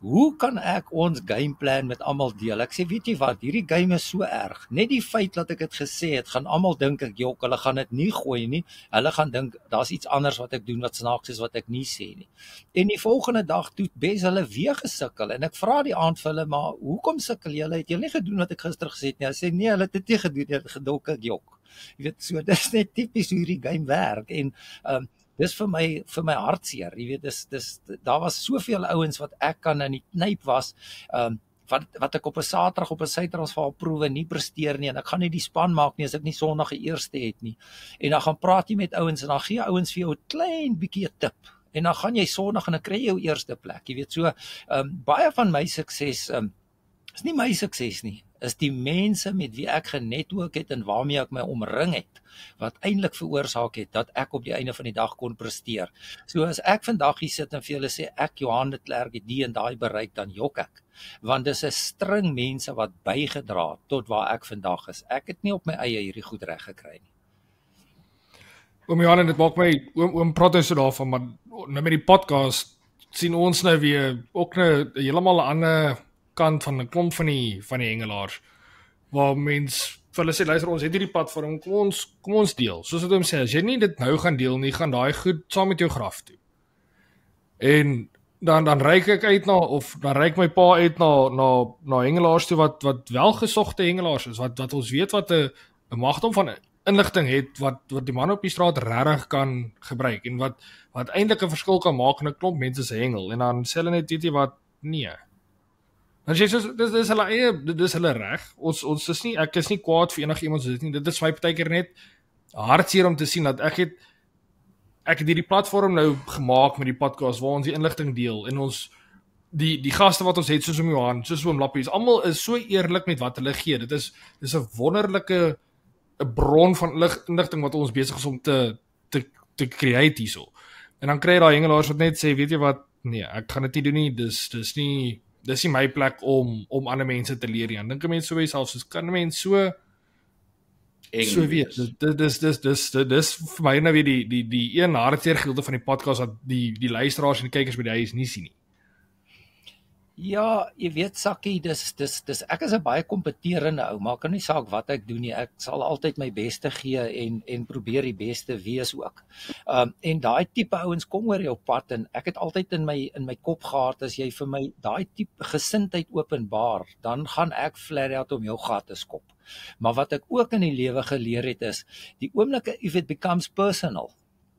Hoe kan ek ons gameplan met almal deel? Ek sê, weet jy wat, hierdie game is so erg. Net die feit dat ek het gesê het, gaan almal dink ek jok, hulle gaan dit nie gooi nie. Hulle gaan dink daar's iets anders wat ek doen wat snaaks is wat ek nie sê nie. En die volgende dag toe Bes hulle weer gesukkel en ek vra die aand vir hulle, maar hoekom sukkel julle? Het julle nie gedoen wat ek gister gesê het nie? Hulle sê nee, hulle het dit nie gedoen, hulle het gedink ek jok. Jy weet, so dis net tipies hoe hierdie game werk en dis vir my hartseer, jy weet, daar was soveel ouens wat ek kan in die knyp was, wat ek op 'n Saterdag op 'n Suid-Transvaalproewe nie presteer nie, en ek gaan nie die span maak nie as ek nie Sondag 'n eerste het nie, en dan gaan praat jy met ouens, en dan gee ouens vir jou 'n klein bietjie 'n tip, en dan gaan jy Sondag en dan kry jy jou eerste plek, jy weet, so, baie van my sukses, is nie my sukses nie, is die mense met wie ek genetwerk het en waarmee ek my omring het, wat eintlik veroorsaak het dat ek op die einde van die dag kon presteer. So as ek vandag hier sit en vir julle sê ek Johan de Klerk het die en daai bereik, dan jok ek. Want dis 'n string mense wat bygedra het tot waar ek vandag is. Ek het nie op my eie hierdie goed reg gekry nie. Oom Johan, dit maak my oom praat so daarvan, maar nou met die podcast sien ons nou weer ook nou heeltemal 'n ander kant van 'n klomp van die hengelaars, waar mens vir hulle sê, luister, ons het hierdie platform, kom ons deel. Soos wat hom sê, as jy nie dit nou gaan deel nie, gaan daai goed saam met jou graf toe. En dan reik ek uit dan reik my pa uit na hengelaars toe wat wel gesogte hengelaars is, wat ons weet wat 'n magdom van inligting het, wat die man op die straat regtig kan gebruik, en wat eintlik 'n verskil kan maak in 'n klomp mense se hengel, en dan sê hulle net, weet jy wat, nee. Dan sê jy, dis hulle eie, dis hulle reg. Ons is nie, ek is nie kwaad vir enige iemand, dit is my partykeer net hartseer om te sien dat ek het hierdie platform nou gemaak met die podcast waar ons die inligting deel, en ons die gaste wat ons het, soos oom Johan, soos oom Lappies, almal is so eerlik met wat hulle gee. Dis 'n wonderlike bron van inligting wat ons besig is om te create hierso. En dan kry jy daai hengelaars wat net sê, weet jy wat, nee, ek gaan dit nie doen nie, dis nie my plek om ander mense te leer nie. Dink 'n mens so by jouself, soos kan 'n mens so weet. Dis vir my nou weer die een hartseer gedeelte van die podcast wat die luisteraars en die kykers by die huis nie sien nie. Ja, jy weet Sakkie, dis ek is 'n baie kompeterende ou, maak nie saak wat ek doen nie. Ek sal altyd my beste gee en probeer die beste wees ook. En daai tipe ouens kom oor jou pad en ek het altyd in my kop gehad as jy vir my daai tipe gesindheid openbaar, dan gaan ek flat out om jou gat te skop. Maar wat ek ook in die lewe geleer het is, die oomblik if it becomes personal,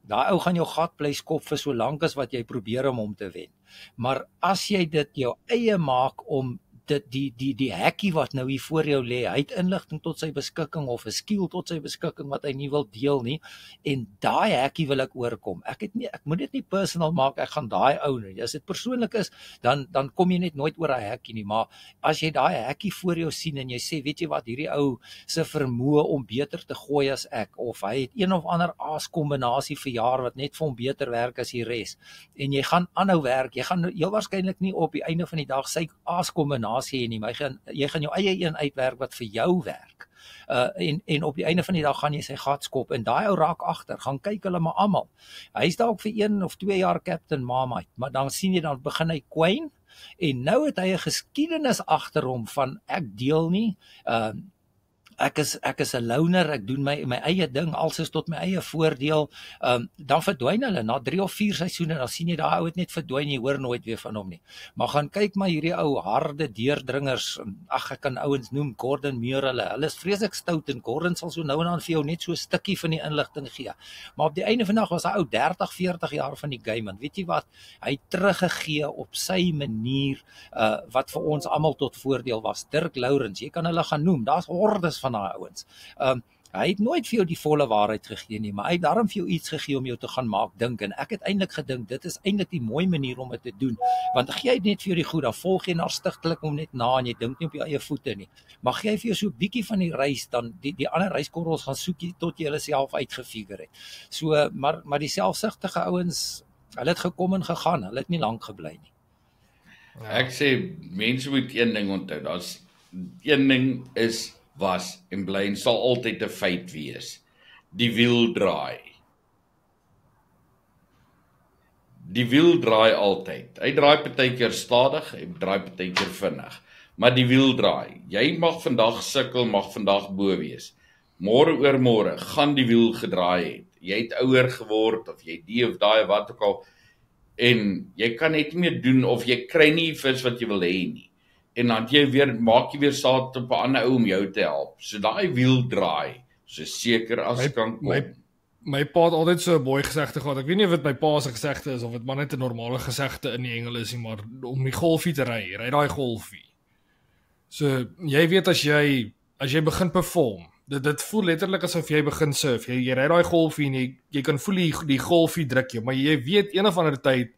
daai ou gaan jou gat bly skop vir so lank as wat jy probeer om hom te wen. Maar as jy dit jou eie maak om dit die hekkie wat nou hier voor jou lê, hy het inligting tot sy beskikking of 'n skill tot sy beskikking wat hy nie wil deel nie, en daai hekkie wil ek oorkom. Ek moet dit nie personal maak, ek gaan daai ou nie. As dit persoonlik is, dan kom jy net nooit oor daai hekkie nie, maar as jy daai hekkie voor jou sien en jy sê, weet jy wat, hierdie ou se vermoë om beter te gooi as ek, of hy het een of ander askombinasie vir jaar wat net vir hom beter werk as die res, en jy gaan aanhou werk, jy gaan heel waarskynlik nie op die einde van die dag sy askombinasie nie, maar jy gaan jou eie een uitwerk wat vir jou werk. En op die einde van die dag gaan jy sy gat skop, en daai ou raak agter, gaan kyk hulle maar almal. Hy's dalk vir 1 of 2 jaar Captain Marmite, maar dan sien jy, dan begin hy kwyn, en nou het hy 'n geskiedenis agter hom van ek deel nie, ek is 'n loner, ek doen my eie ding, alles is tot my eie voordeel, dan verdwyn hulle, na 3 of 4 seisoene, dan sien jy daai ou het net verdwyn, jy hoor nooit weer van hom nie. Maar gaan kyk maar hierdie ou harde deurdringers, ek kan ouens noem, Gordon Muir, hulle is vreeslik stout, en Gordon sal so nou en dan vir jou net so 'n stukkie van die inligting gee. Maar op die einde van die dag was hy ou 30, 40 jaar van die game, en weet jy wat, hy het teruggegee op sy manier, wat vir ons almal tot voordeel was. Dirk Lourens, jy kan hulle gaan noem, daar's hordes van daai ouens. Hy het nooit vir jou die volle waarheid gegee nie, maar hy het daarom vir jou iets gegee om jou te gaan maak dink, en ek het eintlik gedink, dit is eintlik die mooi manier om dit te doen, want gee jy net vir jou die goed, dan volg jy stigtelik om net na, en jy dink nie op jou eie voete nie, maar gee jy vir jou so 'n bietjie van die reis, dan die ander reiskorrels gaan soek jy tot jy hulle self uitgefigure het. So, maar die selfsugtige ouens, hulle het gekom en gegaan, hulle het nie lank gebly nie. Ja. Ek sê, mense moet een ding onthou, daar's een ding was en bly en sal altyd 'n feit wees. Die wiel draai. Die wiel draai altyd. Hy draai partykeer stadig, hy draai partykeer vinnig, maar die wiel draai. Jy mag vandag sukkel, mag vandag bo wees. Môre oor môre gaan die wiel gedraai het. Jy het ouer geword of jy die of daai wat ook al, en jy kan net nie meer doen of jy kry nie vis wat jy wil hê nie. En dan maak jy weer saad op 'n ander ou om jou te help. So daai wiel draai, so seker as kan kom. My pa het altyd so 'n mooi gesegde gehad. Ek weet nie of dit my pa se gesegde is of dit maar net 'n normale gesegde in die Engels is nie, maar om die golfie te ry daai golfie. So jy weet as jy begin perform, dit voel letterlik asof jy begin surf. Jy ry daai golfie en jy kan voel die golfie druk jou, maar jy weet een of ander tyd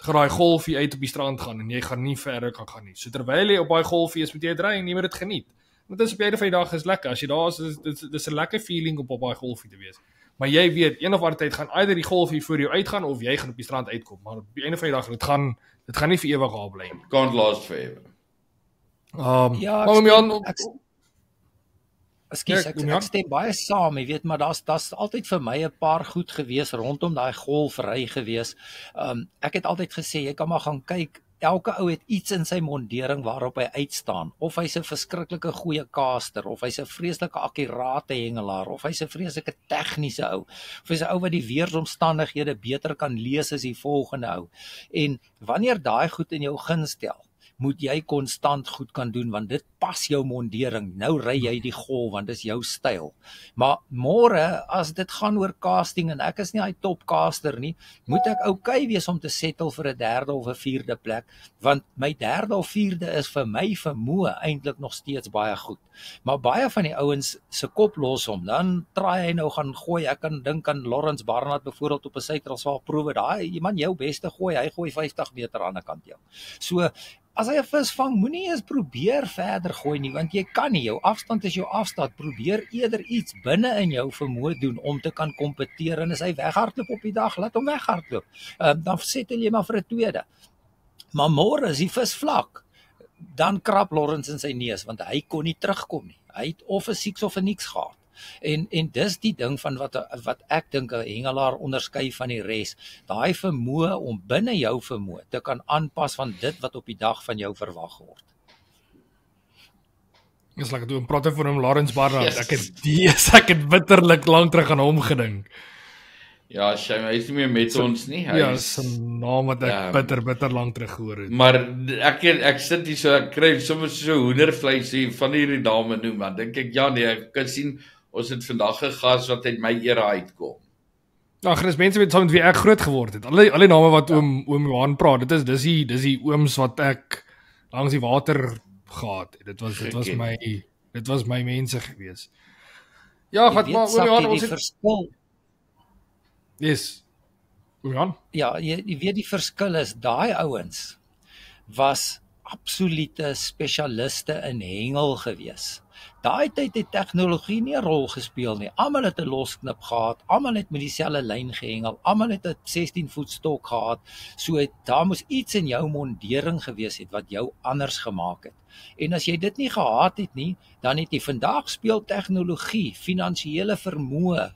gaan daai golfie uit op die strand gaan en jy gaan nie verder kan gaan nie. So terwyl jy op daai golfie is, moet jy ry en jy moet dit geniet. Want dit is op die einde van die dag is lekker. As jy daar is, dis 'n lekker feeling om op daai golfie te wees. Maar jy weet, een of ander tyd gaan either die golfie voor jou uitgaan of jy gaan op die strand uitkom. Maar op die einde van die dag, dit gaan nie vir ewig daar bly nie. Can't last forever. Ja, ek stem baie saam, jy weet, maar daar's altyd vir my 'n paar goed gewees rondom daai golfry gewees. Ek het altyd gesê, jy kan maar gaan kyk, elke ou het iets in sy mondering waarop hy uitstaan, of hy's 'n verskriklike goeie caster, of hy's 'n vreeslike akkurate hengelaar, of hy's 'n vreeslike tegniese ou, of hy's 'n ou wat die weeromstandighede beter kan lees as die volgende ou. En wanneer daai goed in jou guns tel, moet jy konstant goed kan doen, want dit pas jou mondering. Nou ry jy die golf, want dis jou styl. Maar môre, as dit gaan oor casting, en ek is nie hy top caster nie, moet ek okay wees om te settle vir 'n 3de of 'n 4de plek, want my 3de of 4de is vir my vermoë eintlik nog steeds baie goed. Maar baie van die ouens se kop los hom, dan traai hy nou gaan gooi. Ek kan dink aan Lawrence Barnard byvoorbeeld op 'n Suid-Transvaal proewe, daai man jou beste gooi, hy gooi 50 meter aan die kant jou. So, as hy 'n vis vang, moenie eens probeer verder gooi nie, want jy kan nie, jou afstand is jou afstand. Probeer eerder iets binne in jou vermoë doen om te kan kompeteer, en as hy weghardloop op die dag, laat hom weghardloop. Dan settel jy maar vir 'n 2de. Maar môre is die vis vlak, dan krap Lawrence in sy neus, want hy kon nie terugkom nie. Hy het of 'n 6 of 'n niks gehad. En dis die ding van wat ek dink 'n hengelaar onderskei van die res. Daai vermoë om binne jou vermoë te kan aanpas van dit wat op die dag van jou verwag word. Dis lekker toe om praat van hom Lawrence Barnard. Ek het bitterlik lank terug aan hom gedink. Ja, hy is nie meer met ons nie. Ja, sy naam wat ek bitter lank terug gehoor het. Maar ek sit hier so, ek kry soms so hoendervleis hier van hierdie dame noem, maar dink ek, ja nee, ek kan sien, ons het vandag 'n gas wat uit my era uitkom. Ja, Chris, mense weet saam met wie ek groot geword het. Al die name wat oom Johan praat, dis die ooms wat ek langs die water gehad het. Dit was my mense gewees. Ja, wat maar oom Johan, ons het verskil. Yes. Oom Johan? Ja, jy weet die verskil is, daai ouens was absolute spesialiste in hengel gewees. Daai tyd het tegnologie nie 'n rol gespeel nie. Almal het 'n losknip gehad, almal het met dieselfde lyn gehengel, almal het 'n 16 voet stok gehad. So daar moes iets in jou mondering gewees het wat jou anders gemaak het. En as jy dit nie gehad het nie, dan het jy vandag speel tegnologie, finansiële vermoë,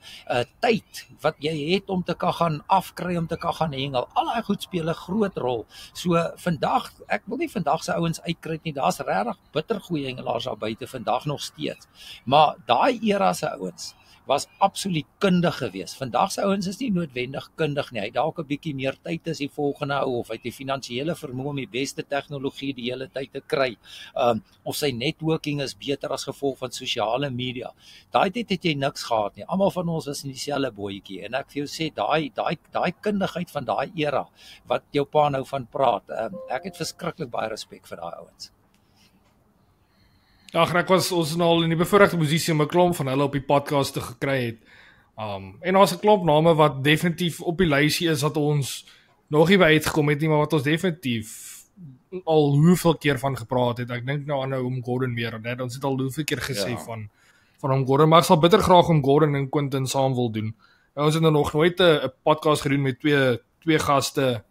tyd wat jy het om te kan gaan afkry, om te kan gaan hengel. Al daai goed speel 'n groot rol. So vandag, ek wil nie vandag se ouens uitkry nie. Daar's regtig bitter goeie hengelaars daar buite vandag nog steeds. Maar daai era se ouens was absoluut kundig geweest. Vandag se ouens is nie noodwendig kundig nie. Hy dalk 'n bietjie meer tyd as die volgende ou of hy het die finansiële vermoë om die beste tegnologie die hele tyd te kry. Of sy networking is beter as gevolg van sosiale media. Daai tyd het jy niks gehad nie. Almal van ons was in dieselfde bootjie en ek vir jou sê daai kundigheid van daai era wat jou pa nou van praat. Ek het verskriklik baie respek vir daai ouens. Ja, ek was ons nou al in die bevoorregte posisie om 'n klomp van hulle op die podcast te gekry het. En daar's 'n klomp name wat definitief op die lysie is wat ons nog nie by uitgekom het nie, maar wat ons definitief al hoeveel keer van gepraat het. Ek dink nou aan oom Gordon weer, net ons het al hoeveel keer gesê van oom Gordon, maar ek sal bitter graag oom Gordon en Quentin saam wil doen. Ons het nog nooit 'n podcast gedoen met twee gaste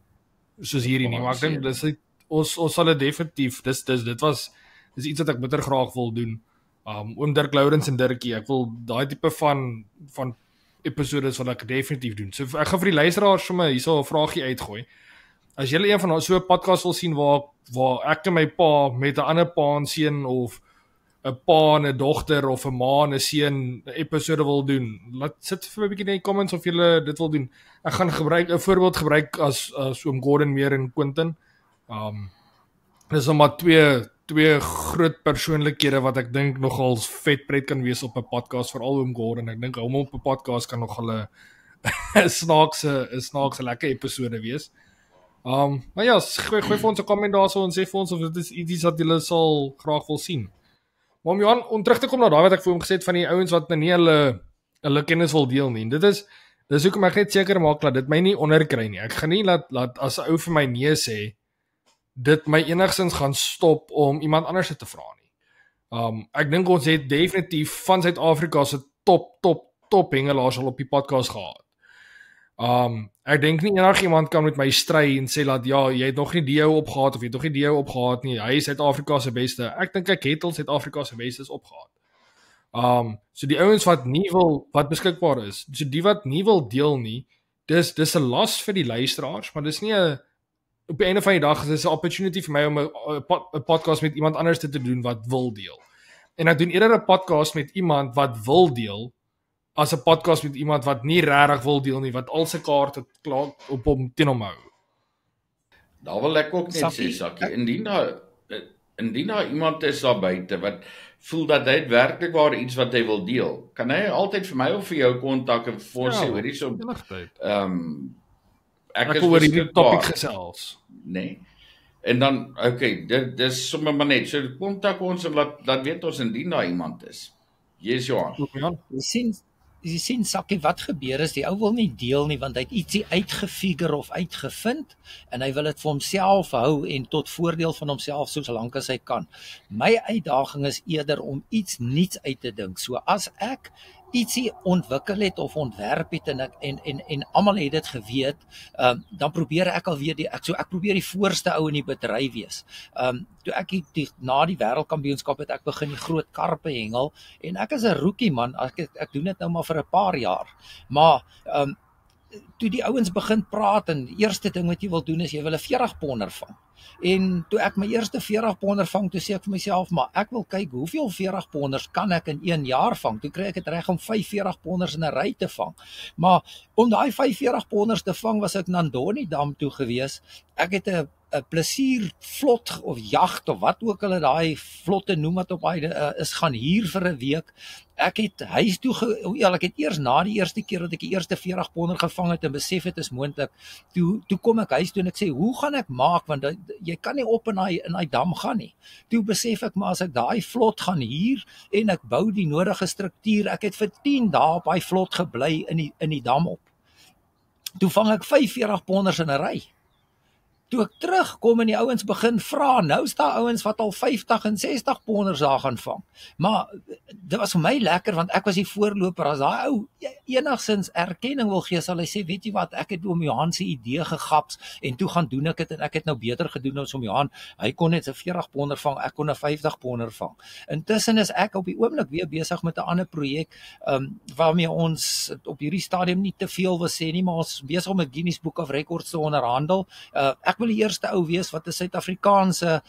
soos hierdie nie, maar ek dink ons sal dit definitief, dis iets wat ek bitter graag wil doen. Oom Dirk Lourens en Dirkie, ek wil daai tipe van episodes wat ek definitief doen. So ek gaan vir die luisteraars sommer hierso 'n vraagie uitgooi. As julle een van so 'n podcast wil sien waar ek en my pa met 'n ander pa en seun of 'n pa en 'n dogter of 'n ma en 'n seun 'n episode wil doen, laat sit vir my 'n bietjie in die comments of julle dit wil doen. Ek gaan 'n voorbeeld gebruik as oom Gordon meer en Quentin. Dis nog maar twee groot persoonlikhede wat ek dink nogal vet pret kan wees op 'n podcast, veral oom Gordon. Ek dink hom op 'n podcast kan nogal 'n snaakse lekker episode wees. Maar ja, gooi vir ons 'n comment daarso en sê vir ons of dit is iets wat julle sal graag wil sien. Maar om Johan, om terug te kom na daai wat ek vir hom gesê het van die ouens wat nie hulle kennis wil deel nie. Dis hoekom ek net seker maak dat dit my nie onderkry nie. Ek gaan nie laat as 'n ou vir my nee sê dit my enigstens gaan stop om iemand anders te vra nie. Ek dink ons het definitief van Suid-Afrika se top hengelaars al op die podcast gehad. Ek dink nie enigiemand kan met my stry en sê dat ja, jy het nog nie die ou opgehad of jy het nog nie die ou opgehad nie. Hy is Suid-Afrika se beste. Ek dink ek het al Suid-Afrika se bestes opgehad. So die ouens wat beskikbaar is, so die wat nie wil deel nie, dis 'n las vir die luisteraars, maar dis nie op die einde van die dag is dit 'n opportunity vir my om 'n podcast met iemand anders te doen wat wil deel. En ek doen eerder 'n podcast met iemand wat wil deel as 'n podcast met iemand wat nie regtig wil deel nie, wat al sy kaarte klaar op hom teen hom hou. Daar wil ek ook net sê, Sakkie, indien daar iemand is daar buite wat voel dat hy werklik waar iets wat hy wil deel, kan hy altyd vir my of vir jou kontak en vir ons sê, hoorie so. Ek wil oor hierdie topik gesels. Nee. En dan, okay, dit is sommer maar net, so kontak ons en laat weet ons indien daar iemand is. Yes, Johan. Jy sien Sakkie, wat gebeur is, die ou wil nie deel nie, want hy het ietsie uitgefigure of uitgevind, en hy wil dit vir homself hou, en tot voordeel van homself, so lank as hy kan. My uitdaging is eerder om iets niets uit te dink, so as ek ietsie ontwikkel het of ontwerp het en almal het dit geweet, dan probeer ek alweer ek probeer die voorste ou in die bedryf wees. Toe ek na die wêreldkampioenskap het ek begin die groot karpe hengel en ek is 'n rookie man, ek doen dit nou maar vir 'n paar jaar. Maar toe die ouens begin praat en die eerste ding wat jy wil doen is jy wil 'n 40-ponder vang. En toe ek my eerste 40-ponder vang, toe sê ek vir myself, maar ek wil kyk hoeveel 40-ponders kan ek in 1 jaar vang. Toe kry ek dit reg om 5 40-ponders in 'n ry te vang. Maar om daai 5 40-ponders te vang was ek na Ndonidam toe gewees. Ek het 'n plesier vlot of jagt of wat ook hulle daai vlotte noem wat op hy is gaan hier vir 'n week. Ek het huis toe ek het eers na die eerste keer dat ek die eerste 40-ponder gevang het en besef het is moontlik. Toe kom ek huis toe en ek sê, hoe gaan ek maak want jy kan nie op in daai dam gaan nie. Toe besef ek maar as ek daai vlot gaan hier en ek bou die nodige struktuur, ek het vir 10 dae op daai vlot gebly in die dam op. Toe vang ek 5 40-ponders in 'n ry. Toe ek terugkom en die ouens begin vra, nou is daar ouens wat al 50 en 60 ponders daar gaan vang. Maar dit was vir my lekker want ek was die voorloper. As daai ou enigstens erkenning wil gee, sal hy sê, weet jy wat, ek het oom Johan se idee gegaps en toe gaan doen ek dit en ek het nou beter gedoen as oom Johan. Hy kon net 'n 40 ponder vang, ek kon 'n 50 ponder vang. Intussen is ek op die oomblik weer besig met 'n ander projek waarmee ons op hierdie stadium nie te veel wil sê nie, maar ons besig om met Guinness Book of Records te onderhandel. Ek wil die eerste ou wees wat 'n Suid-Afrikaanse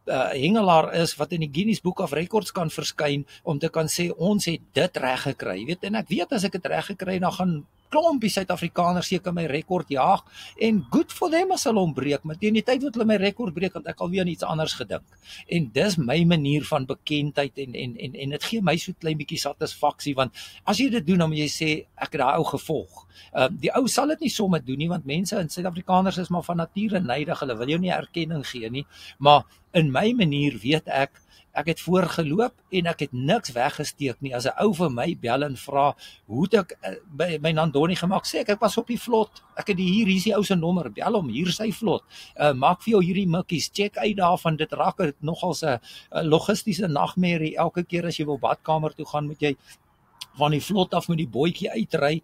hengelaar is wat in die Guinness Book of Records kan verskyn om te kan sê ons het dit reg gekry. Jy weet, en ek weet as ek dit reg gekry dan gaan klompie Suid-Afrikaners seker my rekord jaag en good for them as hulle hom breek, maar teen die tyd wat hulle my rekord breek, want ek alweer aan iets anders gedink. En dis my manier van bekendheid en dit gee my so klein bietjie satisfaksie want as jy dit doen dan moet jy sê ek het daai ou gevolg. Die ou sal dit nie sommer doen nie want mense in Suid-Afrikaners is maar van nature nydig, hulle wil jou nie erkenning gee nie, maar in my manier weet ek het voorgeloop en ek het niks weggesteek nie. As 'n ou vir my bel en vra, hoe het ek by my Nandoni gemaak, sê ek was op die vlot. Ek het hier is die ou se nommer, bel hom, hier sy vlot. Maak vir jou hierdie mikkies, check uit daarvan, dit raak nogal 'n logistiese nagmerrie. Elke keer as jy wil badkamer toe gaan, moet jy van die vlot af met die bootjie uitry,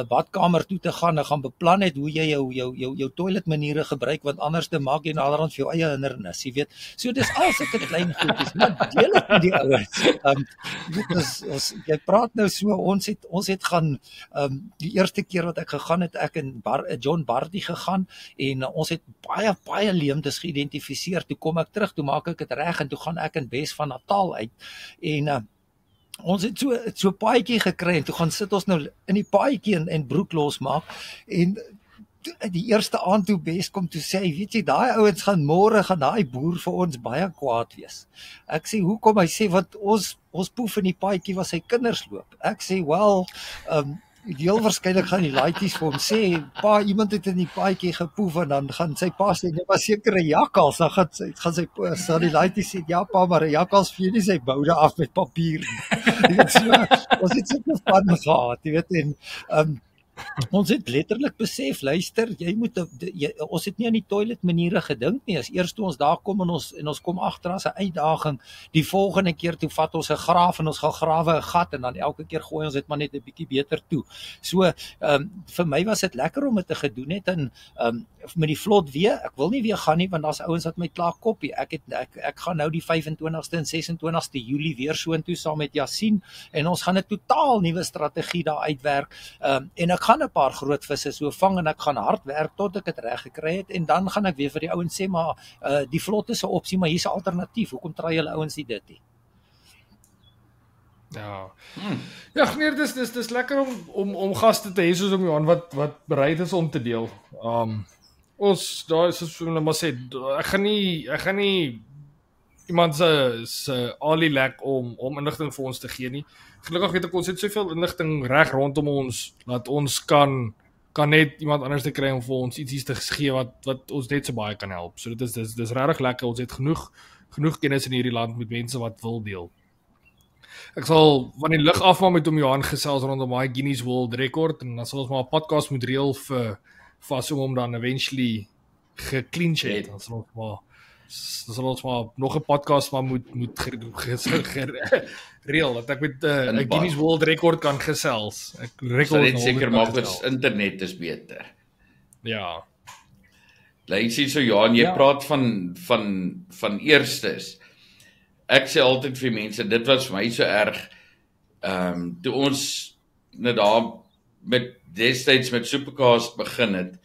badkamer toe te gaan, en gaan beplan het hoe jy jou toiletmaniere gebruik, want anders te maak jy naderhand vir jou eie hindernis, jy weet. So dis al sulke klein goedjies, maar deel dit met die ouens. Jy praat nou so, ons het gaan, die eerste keer wat ek gegaan het, ek en John Barty gegaan, en ons het baie leemtes geïdentifiseer. Toe kom ek terug, toe maak ek dit reg, en toe gaan ek in Wes van Natal uit, en ons het so paadjie gekry, en toe gaan sit ons nou in die paadjie en broek losmaak, en die eerste aand toe Bes kom, toe sê hy, weet jy, daai ouens gaan môre, gaan daai boer vir ons baie kwaad wees. Ek sê, hoekom? Hy sê, want ons poef in die paadjie waar sy kinders loop. Ek sê, wel, heel waarskynlik gaan die laaitjies vir hom sê, pa, iemand het in die paadjie gepoef, en dan gaan sy pa sê, dit was seker 'n jakkals, dan gaan die laaitjies sê, ja pa, maar 'n jakkals vee nie sy boude af met papier. Ons het so van gehad, jy weet, en ons het letterlik besef, luister, ons het nie aan die toiletmaniere gedink nie, as eers toe ons daar kom en ons kom agter as 'n uitdaging, die volgende keer toe vat ons 'n graaf en ons gaan grawe 'n gat en dan elke keer gooi ons dit maar net 'n bietjie beter toe. So, vir my was dit lekker om dit te gedoen het en met die vlot weer, ek wil nie weer gaan nie, want daar's ouens wat my klaar koppie. Ek gaan nou die 25ste en 26ste Julie weer soontoe saam met Yasin en ons gaan 'n totaal nuwe strategie daar uitwerk, en ek gaan 'n paar groot visse so vang en ek gaan hard werk tot ek dit reg gekry het en dan gaan ek weer vir die ouens sê, maar die vlot is 'n opsie, maar hier's 'n alternatief. Hoekom try julle ouens nie dit nie? Ja. Ja, nee, dis lekker om gaste te hê soos om Johan wat bereid is om te deel. Ons daar is so net maar sê, ek gaan nie iemand se alie lek om inligting vir ons te gee nie. Gelukkig het ons soveel inligting reg rondom ons dat ons kan net iemand anders te kry om vir ons iets te gee wat ons net so baie kan help. So dit is regtig lekker. Ons het genoeg kennis in hierdie land met mense wat wil deel. Ek sal van die lig af maar met om Johan gesels rondom my Guinness World Record en dan sal ons maar 'n podcast moet reël vir om dan eventually geclinch het. Dan sal ons maar sal ons maar nog 'n podcast maar moet reël dat ek met 'n Guinness World Record kan gesels. Ek sal net seker maak ons internet is beter. Ja. Jy sien so Johan, jy praat van eerstes. Ek sê altyd vir mense, dit was vir my so erg. Toe ons net daar met destyds met Supercast begin het,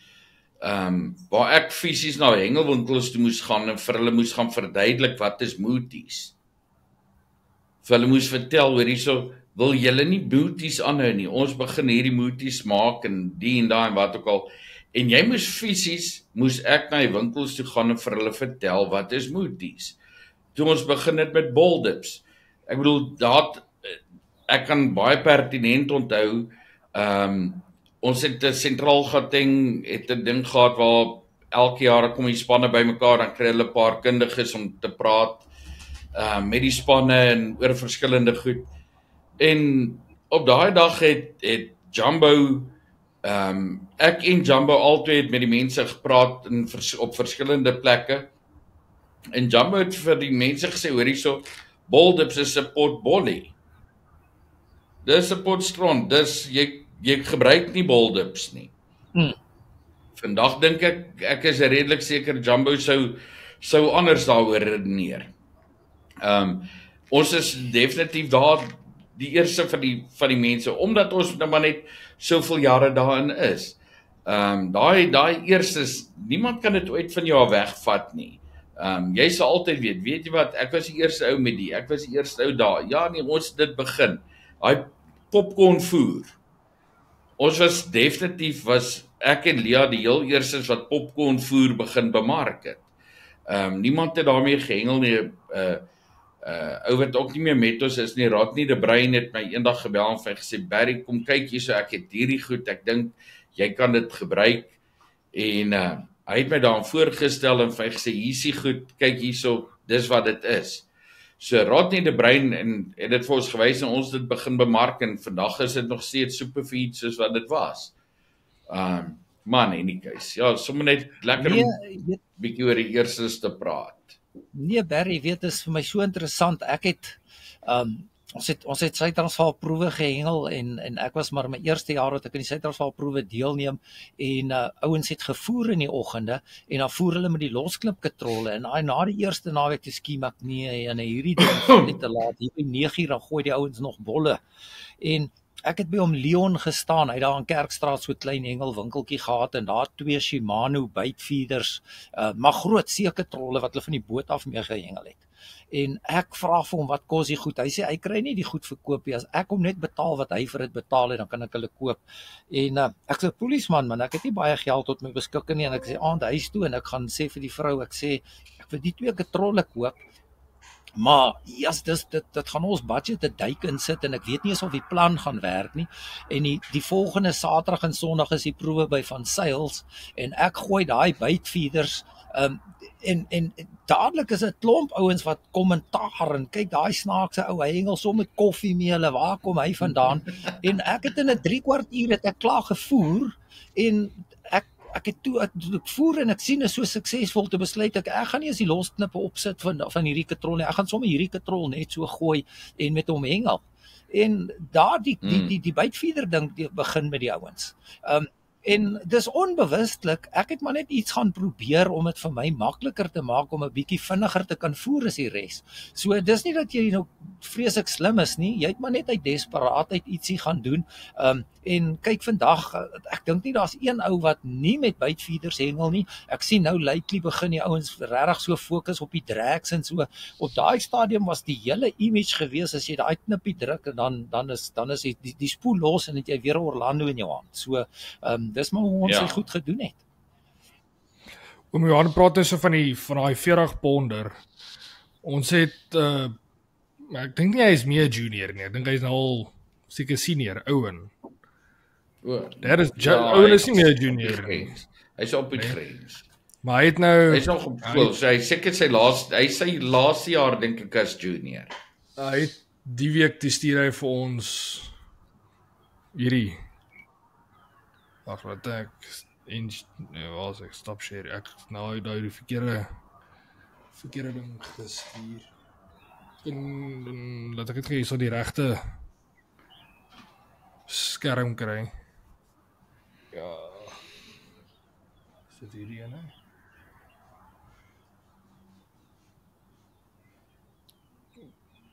waar ek fisies na hengelwinkels toe moes gaan en vir hulle moes gaan verduidelik wat is Mooties. Vir hulle moes vertel, hoor hierso, wil julle nie Mooties aanhou nie, ons begin hierdie Mooties maak en die en daai en wat ook al, en jy moes ek na die winkels toe gaan en vir hulle vertel wat is Mooties. Toe ons begin het met boldips, ek bedoel, ek kan baie pertinent onthou, ons het 'n sentraal gauteng, het 'n ding gehad waar elke jaar kom die spanne bymekaar, dan kry hulle 'n paar kundiges om te praat met die spanne en oor verskillende goed. En op daai dag het Jumbo, ek en Jumbo altyd het met die mense gepraat op verskillende plekke. En Jumbo het vir die mense gesê, hoor hierso, boldips is 'n pot bollie. Dis 'n pot stront, dis jy gebruik nie boldips nie. Vandag dink ek is redelik seker Jumbo sou anders daaroor redeneer. Ons is definitief daar die eerste van die mense, omdat ons nou maar net soveel jare daarin is. Daai eerstes, niemand kan dit ooit van jou af wegvat nie. Jy sal altyd weet jy wat, ek was die eerste ou met die, ek was die eerste ou daar. Ja nee, ons het dit begin. Daai popcorn voer. Ons was definitief, ek en Lia die heel eerstes wat popcorn voer begin bemark het. Niemand het daarmee gehengel nie. Ou wat ook nie meer met ons is nie, Rodney de Bruin het my eendag gebel en vir gesê, Barry, kom kyk hierso, ek het hierdie goed, ek dink jy kan dit gebruik. En hy het my daarin voorgestel en vir gesê, hiersie goed, kyk hierso, dis wat dit is. So Rodney de Bruin het dit vir ons gewys en ons dit begin bemark en vandag is dit nog steeds superfeed soos wat dit was. Man, in die case, ja, sommer net lekker om bietjie oor die eerstes te praat. Nee, Barry, weet, is vir my so interessant. Ek het ons het Suid-Transvaal proewe gehengel en ek was maar my eerste jaar wat ek in die Suid-Transvaal proewe deelneem en ouens het gevoer in die oggende en dan voer hulle met die losklipkatrolle en na die eerste naweek te skiem ek nee en hierdie ding net te laat hier by 9:00 dan gooi die ouens nog bolle en ek het by hom Leon gestaan, hy het daar in Kerkstraat so 'n klein hengelwinkeltjie gehad en daar 2 Shimano bytfeeders, maar groot seekatrolle wat hulle van die boot af mee gehengel het. En ek vra vir hom wat kos die goed. Hy sê hy kry nie die goed verkoop nie. As ek hom net betaal wat hy vir dit betaal het, dan kan ek hulle koop. En ek sê polisieman man, ek het nie baie geld tot my beskikking nie en ek sê aand huis toe en ek gaan sê vir die vrou, ek sê ek wil die 2 katrolle koop. Maar yes, dit gaan ons budget 'n duik insit en ek weet nie eens of die plan gaan werk nie. En die volgende Saterdag en Sondag is die proewe by Van Sails en ek gooi daai bytfeeders en dadelik is 'n klomp ouens wat kommentaar en kyk daai snaakse ou, hy hengel som met koffie mee, hulle waar kom hy vandaan? En ek het in 'n 3/4 uur het ek klaar gevoer en ek het toe ek voer en ek sien is so suksesvol te besluit ek gaan nie eens die losknippe opsit van hierdie katrol nie. Ek gaan sommer hierdie katrol net so gooi en met hom hengel. En daar die bytfeeder ding begin met die ouens. En dis onbewustelik, ek het maar net iets gaan probeer om dit vir my makliker te maak om 'n bietjie vinniger te kan voer as die res. So dis nie dat jy nou vreeslik slim is nie, jy het maar net uit desperaatheid ietsie gaan doen. En kyk vandag, ek dink nie daar's een ou wat nie met bytfeeders hengel nie. Ek sien nou lately begin die ouens regtig so fokus op die drags en so. Op daai stadium was die hele image gewees as jy daai knippie druk en dan is die spoel los en het jy weer Orlando in jou hand. So dis maar hoe ons dit goed gedoen het. Oom Johan praat dus van daai 40 ponder. Ons het ek dink nie hy is meer junior nie. Ek dink hy is nou al seker senior, Owen. Daar is Owen is nie meer junior nie. Hy's op die grens. Maar hy het nou hy's nog op skool. So hy seker sy laaste jaar dink ek as junior. Hy het die week die stuur hy vir ons hierdie Wag, wat ek stop share. Ek nou die verkeerde ding gestuur. Laat ek dit gee so die regte skerm kry. Ja. Is dit hierdie ene?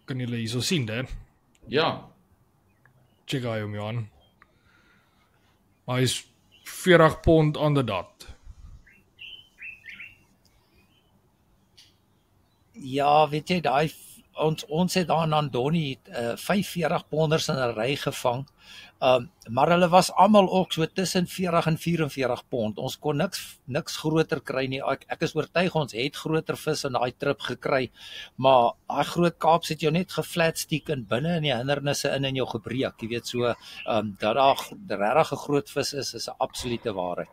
Kan julle hierso sien, Dan? Ja. Check hy hom aan. Hy is 40 pond on the dot. Ja, weet jy, ons het daar in Andoni 45 ponders in 'n ry gevang. Maar hulle was almal ook so tussen 40 en 44 pond. Ons kon niks groter kry nie. Ek is oortuig ons het groter vis in daai trip gekry, maar daai groot Kaaps het jou net geflatstiek en binne in die hindernisse in jou gebreek. Jy weet so, dat daar regtig 'n groot vis is 'n absolute waarheid.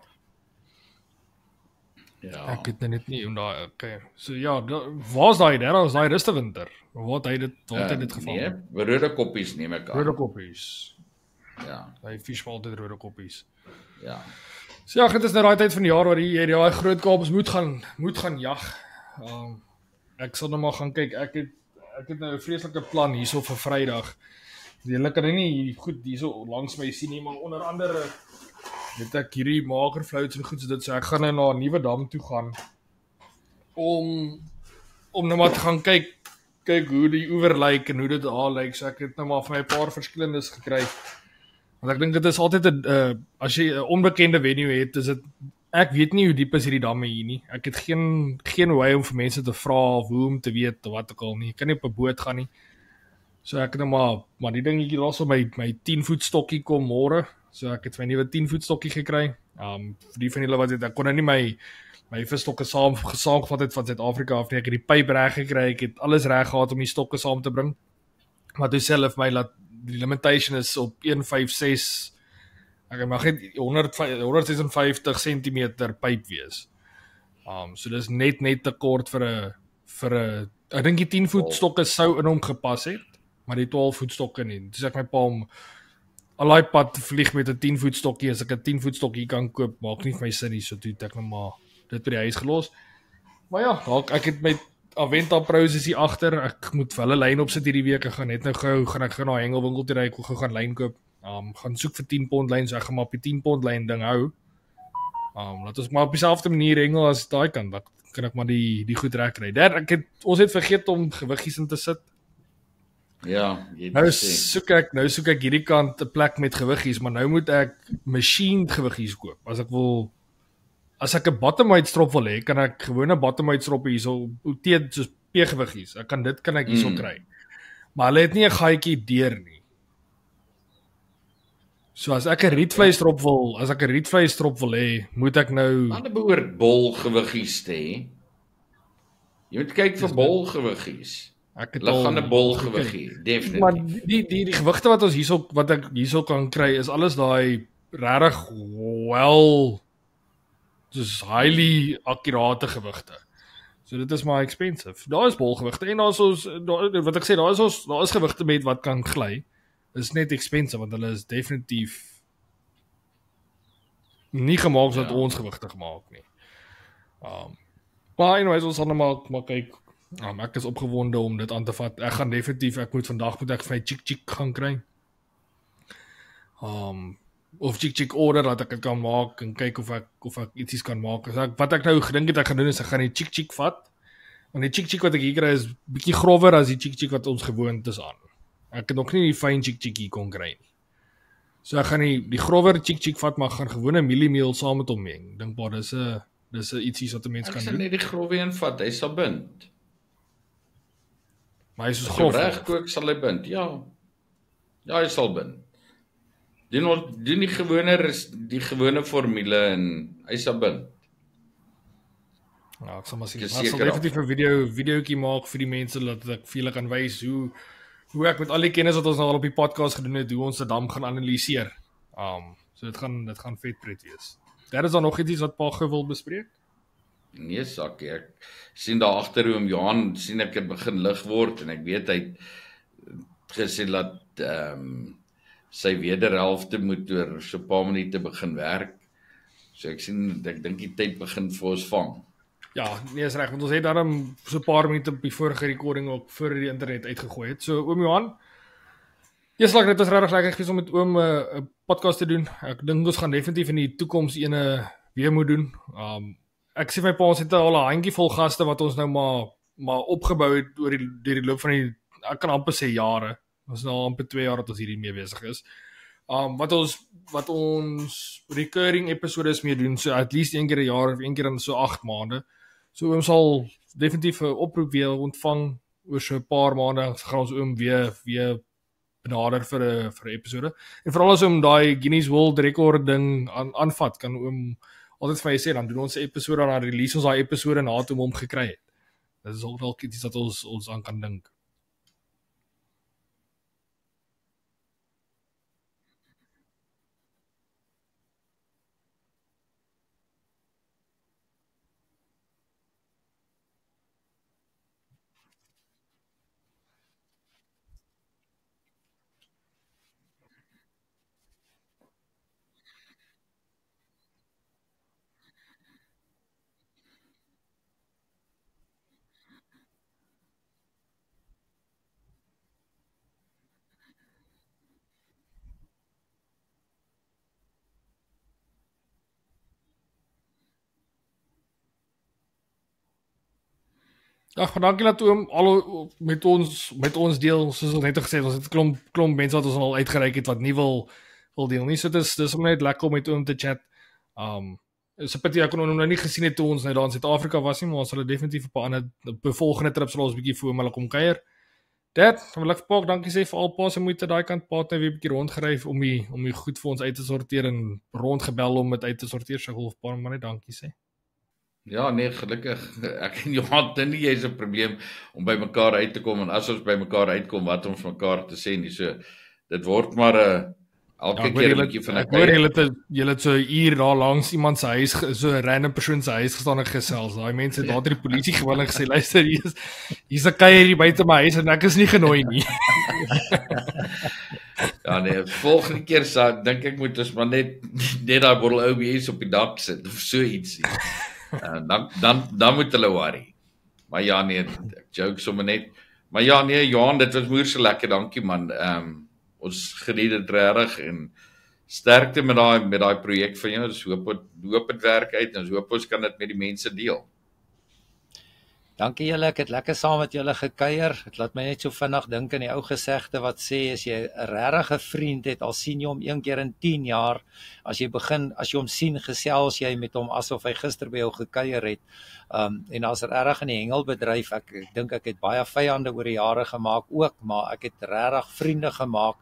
Ja. Ek het net nie om daai okay. So ja, waar's daai daar? Was daai rustige winter? Waar het hy dit gevang? Nee, rode koppies neem ek aan. Rode koppies. Ja. Hy vis maar altyd rode koppies. Ja. So ja, dit is nou daai tyd van die jaar waar jy daai groot Kaaps moet gaan jag. Ek sal nou maar gaan kyk. Ek het nou 'n vreeslike plan hierso vir Vrydag. Julle kan nie goed hierso langs my sien nie, maar onder andere weet ek hierdie magerflouts en goed so dit, so ek gaan nou na 'n nuwe dam toe gaan om nou maar te gaan kyk hoe die oewer lyk en hoe dit daar lyk. So ek het nou maar vir my 'n paar verskillendes gekry. Want ek dink dit is altyd 'n as jy 'n onbekende venue het, is dit ek weet nie hoe diep is hierdie damme hier nie. Ek het geen way om vir mense te vra of hoe om te weet wat ook al nie. Ek kan nie op 'n boot gaan nie. So ek het nou maar die ding hier daarso my 10 voet stokkie kom môre. So ek het my nuwe 10 voet stokkie gekry. Vir die van julle wat weet, ek kon nou nie my visstokke saamgevat het van Suid-Afrika af nie. Ek het die pyp reg gekry. Ek het alles reg gehad om die stokke saam te bring. Maar toe self my laat die limitation is op 156. Ek mag net 156 cm pyp wees. So dis net te kort vir 'n ek dink die 10 voet stokke sou in hom gepas het, maar die 12 voet stokke nie. Dis ek my pa om al die pad vlieg met 'n 10 voet stokkie, as ek 'n 10 voet stokkie kan koop, maak nie vir my sin nie, so toe het ek nou maar dit by die huis gelos. Maar ja, ek het met Aventa Pros is hier agter. Ek moet vir hulle lyn opsit hierdie week. Ek gaan net nou gaan ek na hengelwinkel toe ry, ek wil gou gaan lyn koop. Gaan soek vir 10 pond lyn, so ek gaan maar op die 10 pond lyn ding hou. Laat ons maar op dieselfde manier hengel as daai kant, dan kan ek maar die goed reg kry. Ons het vergeet om gewiggies in te sit. Ja, nou soek ek hierdie kant 'n plek met gewiggies, maar nou moet ek machined gewiggies koop. As ek 'n bottom weight strop wil hê, kan ek gewone bottom weight strop hierso soos P-gewiggies. Ek kan hierso kry. Maar hulle het nie 'n gaatjie deur nie. So as ek 'n rietvleistrop wil hê, moet ek nou hulle behoort bolgewiggies te hê. Jy moet kyk vir bolgewiggies. Hulle gaan 'n bolgewig hê, definitief. Maar die gewigte wat ek hierso kan kry is alles daai regtig soos highly akkurate gewigte. So dit is maar expensive. Daar is bolgewigte en daar is gewigte met wat kan gly. Dit is net expensive want hulle is definitief nie gemaak sodat ons gewigte gemaak nie. Maar anyways, ons gaan maar kyk. Ek is opgewonde om dit aan te vat. Vandag moet ek vir my chick gaan kry. Of chick order dat ek dit kan maak en kyk of ek ietsies kan maak. Wat ek nou gedink het ek gaan doen is ek gaan die chick vat. Want die chick wat ek hier kry is bietjie grower as die chick wat ons gewoond is aan. Ek het nog nie die fyn chick hier kon kry nie. So ek gaan die grower chick vat, maar gaan gewone mieliemeel saam met hom meng. Dink maar dis 'n ietsie wat 'n mens kan doen. Ek sal net die growwe een vat, hy sal bind. Maar hy is so grof. Reg kook sal hy bind. Ja. Ja, hy sal bind. Doen die gewone formule en hy sal bind. Ja, ek sal maar sien. Ek sal definitief 'n videoetjie maak vir die mense dat ek vir julle kan wys hoe ek met al die kennis wat ons nou al op die podcast gedoen het, hoe ons die dam gaan analiseer. So dit gaan vet pret wees. Daar is dan nog iets wat pa gou wil bespreek? Nee, Sakkie, ek sien daar agter hoe Johan sien ek het begin lig word en ek weet hy het gesê dat sy wederhelfte moet oor so 'n paar minute begin werk. So ek dink die tyd begin vir ons vang. Ja, nee, is reg, want ons het daarom so 'n paar minute op die vorige recording ook voor die internet uitgegooi het. So oom Johan, eerslik dit was regtig lekker geweest om met oom 'n podcast te doen. Ek dink ons gaan definitief in die toekoms ene weer moet doen. Ek sê my pa ons het al 'n handjie vol gaste wat ons nou maar opgebou het deur die loop van die ek kan amper sê jare. Ons is nou amper 2 jaar dat ons hierdie mee besig is. Wat ons recurring episodes mee doen, so at least 1 keer 'n jaar of 1 keer in so 8 maande. So ons sal definitief 'n oproep weer ontvang oor so 'n paar maande gaan ons oom weer benader vir 'n episode. En veral as om daai Guinness World Record ding aanvat, kan oom altyd vir my sê dan doen ons 'n episode en dan release ons daai episode na toe om hom gekry het. Dit is ook iets wat ons aan kan dink. Ag, dankie dat oom al met ons deel, soos ons net gesê het, ons het 'n klomp mense wat ons al uitgereik het wat nie wil deel nie. So dis om net lekker om met oom te chat. Is 'n pity ek kon hom nou nie gesien het toe ons nou daar in Suid-Afrika was nie, maar ons sal definitief op 'n volgende trip sal ons 'n bietjie vir hom hulle kom kuier. Dad, wil ek vir dankie sê vir al pa se moeite daai kant pa het nou weer 'n bietjie rondgery om die goed vir ons uit te sorteer en rondgebel om dit uit te sorteer. So ek wil vir pa maar net dankie sê. Ja, nee, gelukkig. Ek en Johan dink nie jy's 'n probleem om by mekaar uit te kom en as ons by mekaar uitkom wat om vir mekaar te sê nie. So dit word maar elke keer 'n bietjie van 'n ek hoor julle het so 'n uur daar langs iemand se huis, so 'n random persoon se huis gestaan en gesels. Daai mense het daar die polisie gewil en gesê luister hier's 'n kuier hier buite my huis en ek is nie genooi nie. Ja nee, volgende keer dink ek moet ons maar net daai bottel OBS op die dak sit of so iets. Dan moet hulle worry. Maar ja nee, ek joke sommer net. Maar ja nee, Johan, dit was moeë so lekker, dankie man. Ons geniet dit regtig en sterkte met daai projek van jou. Ons hoop dit werk uit en ons hoop ons kan dit met die mense deel. Dankie julle, ek het lekker saam met julle gekuier. Dit laat my net so vinnig dink aan die ou gesegde wat sê as jy 'n regte vriend het, al sien jy hom 1 keer in 10 jaar, as jy hom sien, gesels jy met hom asof hy gister by jou gekuier het. En as regtig in die hengelbedryf, ek dink ek het baie vyande oor die jare gemaak ook, maar ek het regtig vriende gemaak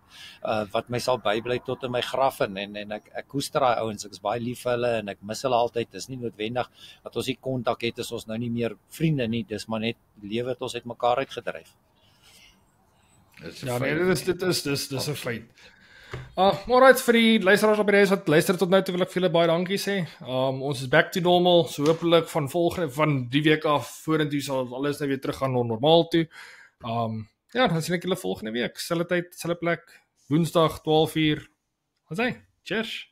wat my sal bybly tot in my graf en ek koester daai ouens, ek is baie lief vir hulle en ek mis hulle altyd. Dis nie noodwendig dat ons nie kontak het as ons nou nie meer vriende nie, dis maar net lewe het ons uit mekaar uitgedryf. Ja, nee, dit is 'n feit. Alright, vir die luisteraars op die reis wat luister tot nou toe wil ek vir julle baie dankie sê. Ons is back to normal, so hopelik van die week af vorentoe sal alles nou weer teruggaan na normaal toe. Ja, dan sien ek julle volgende week, selfde tyd, selfde plek, Woensdag 12:00. Wat sê? Cheers.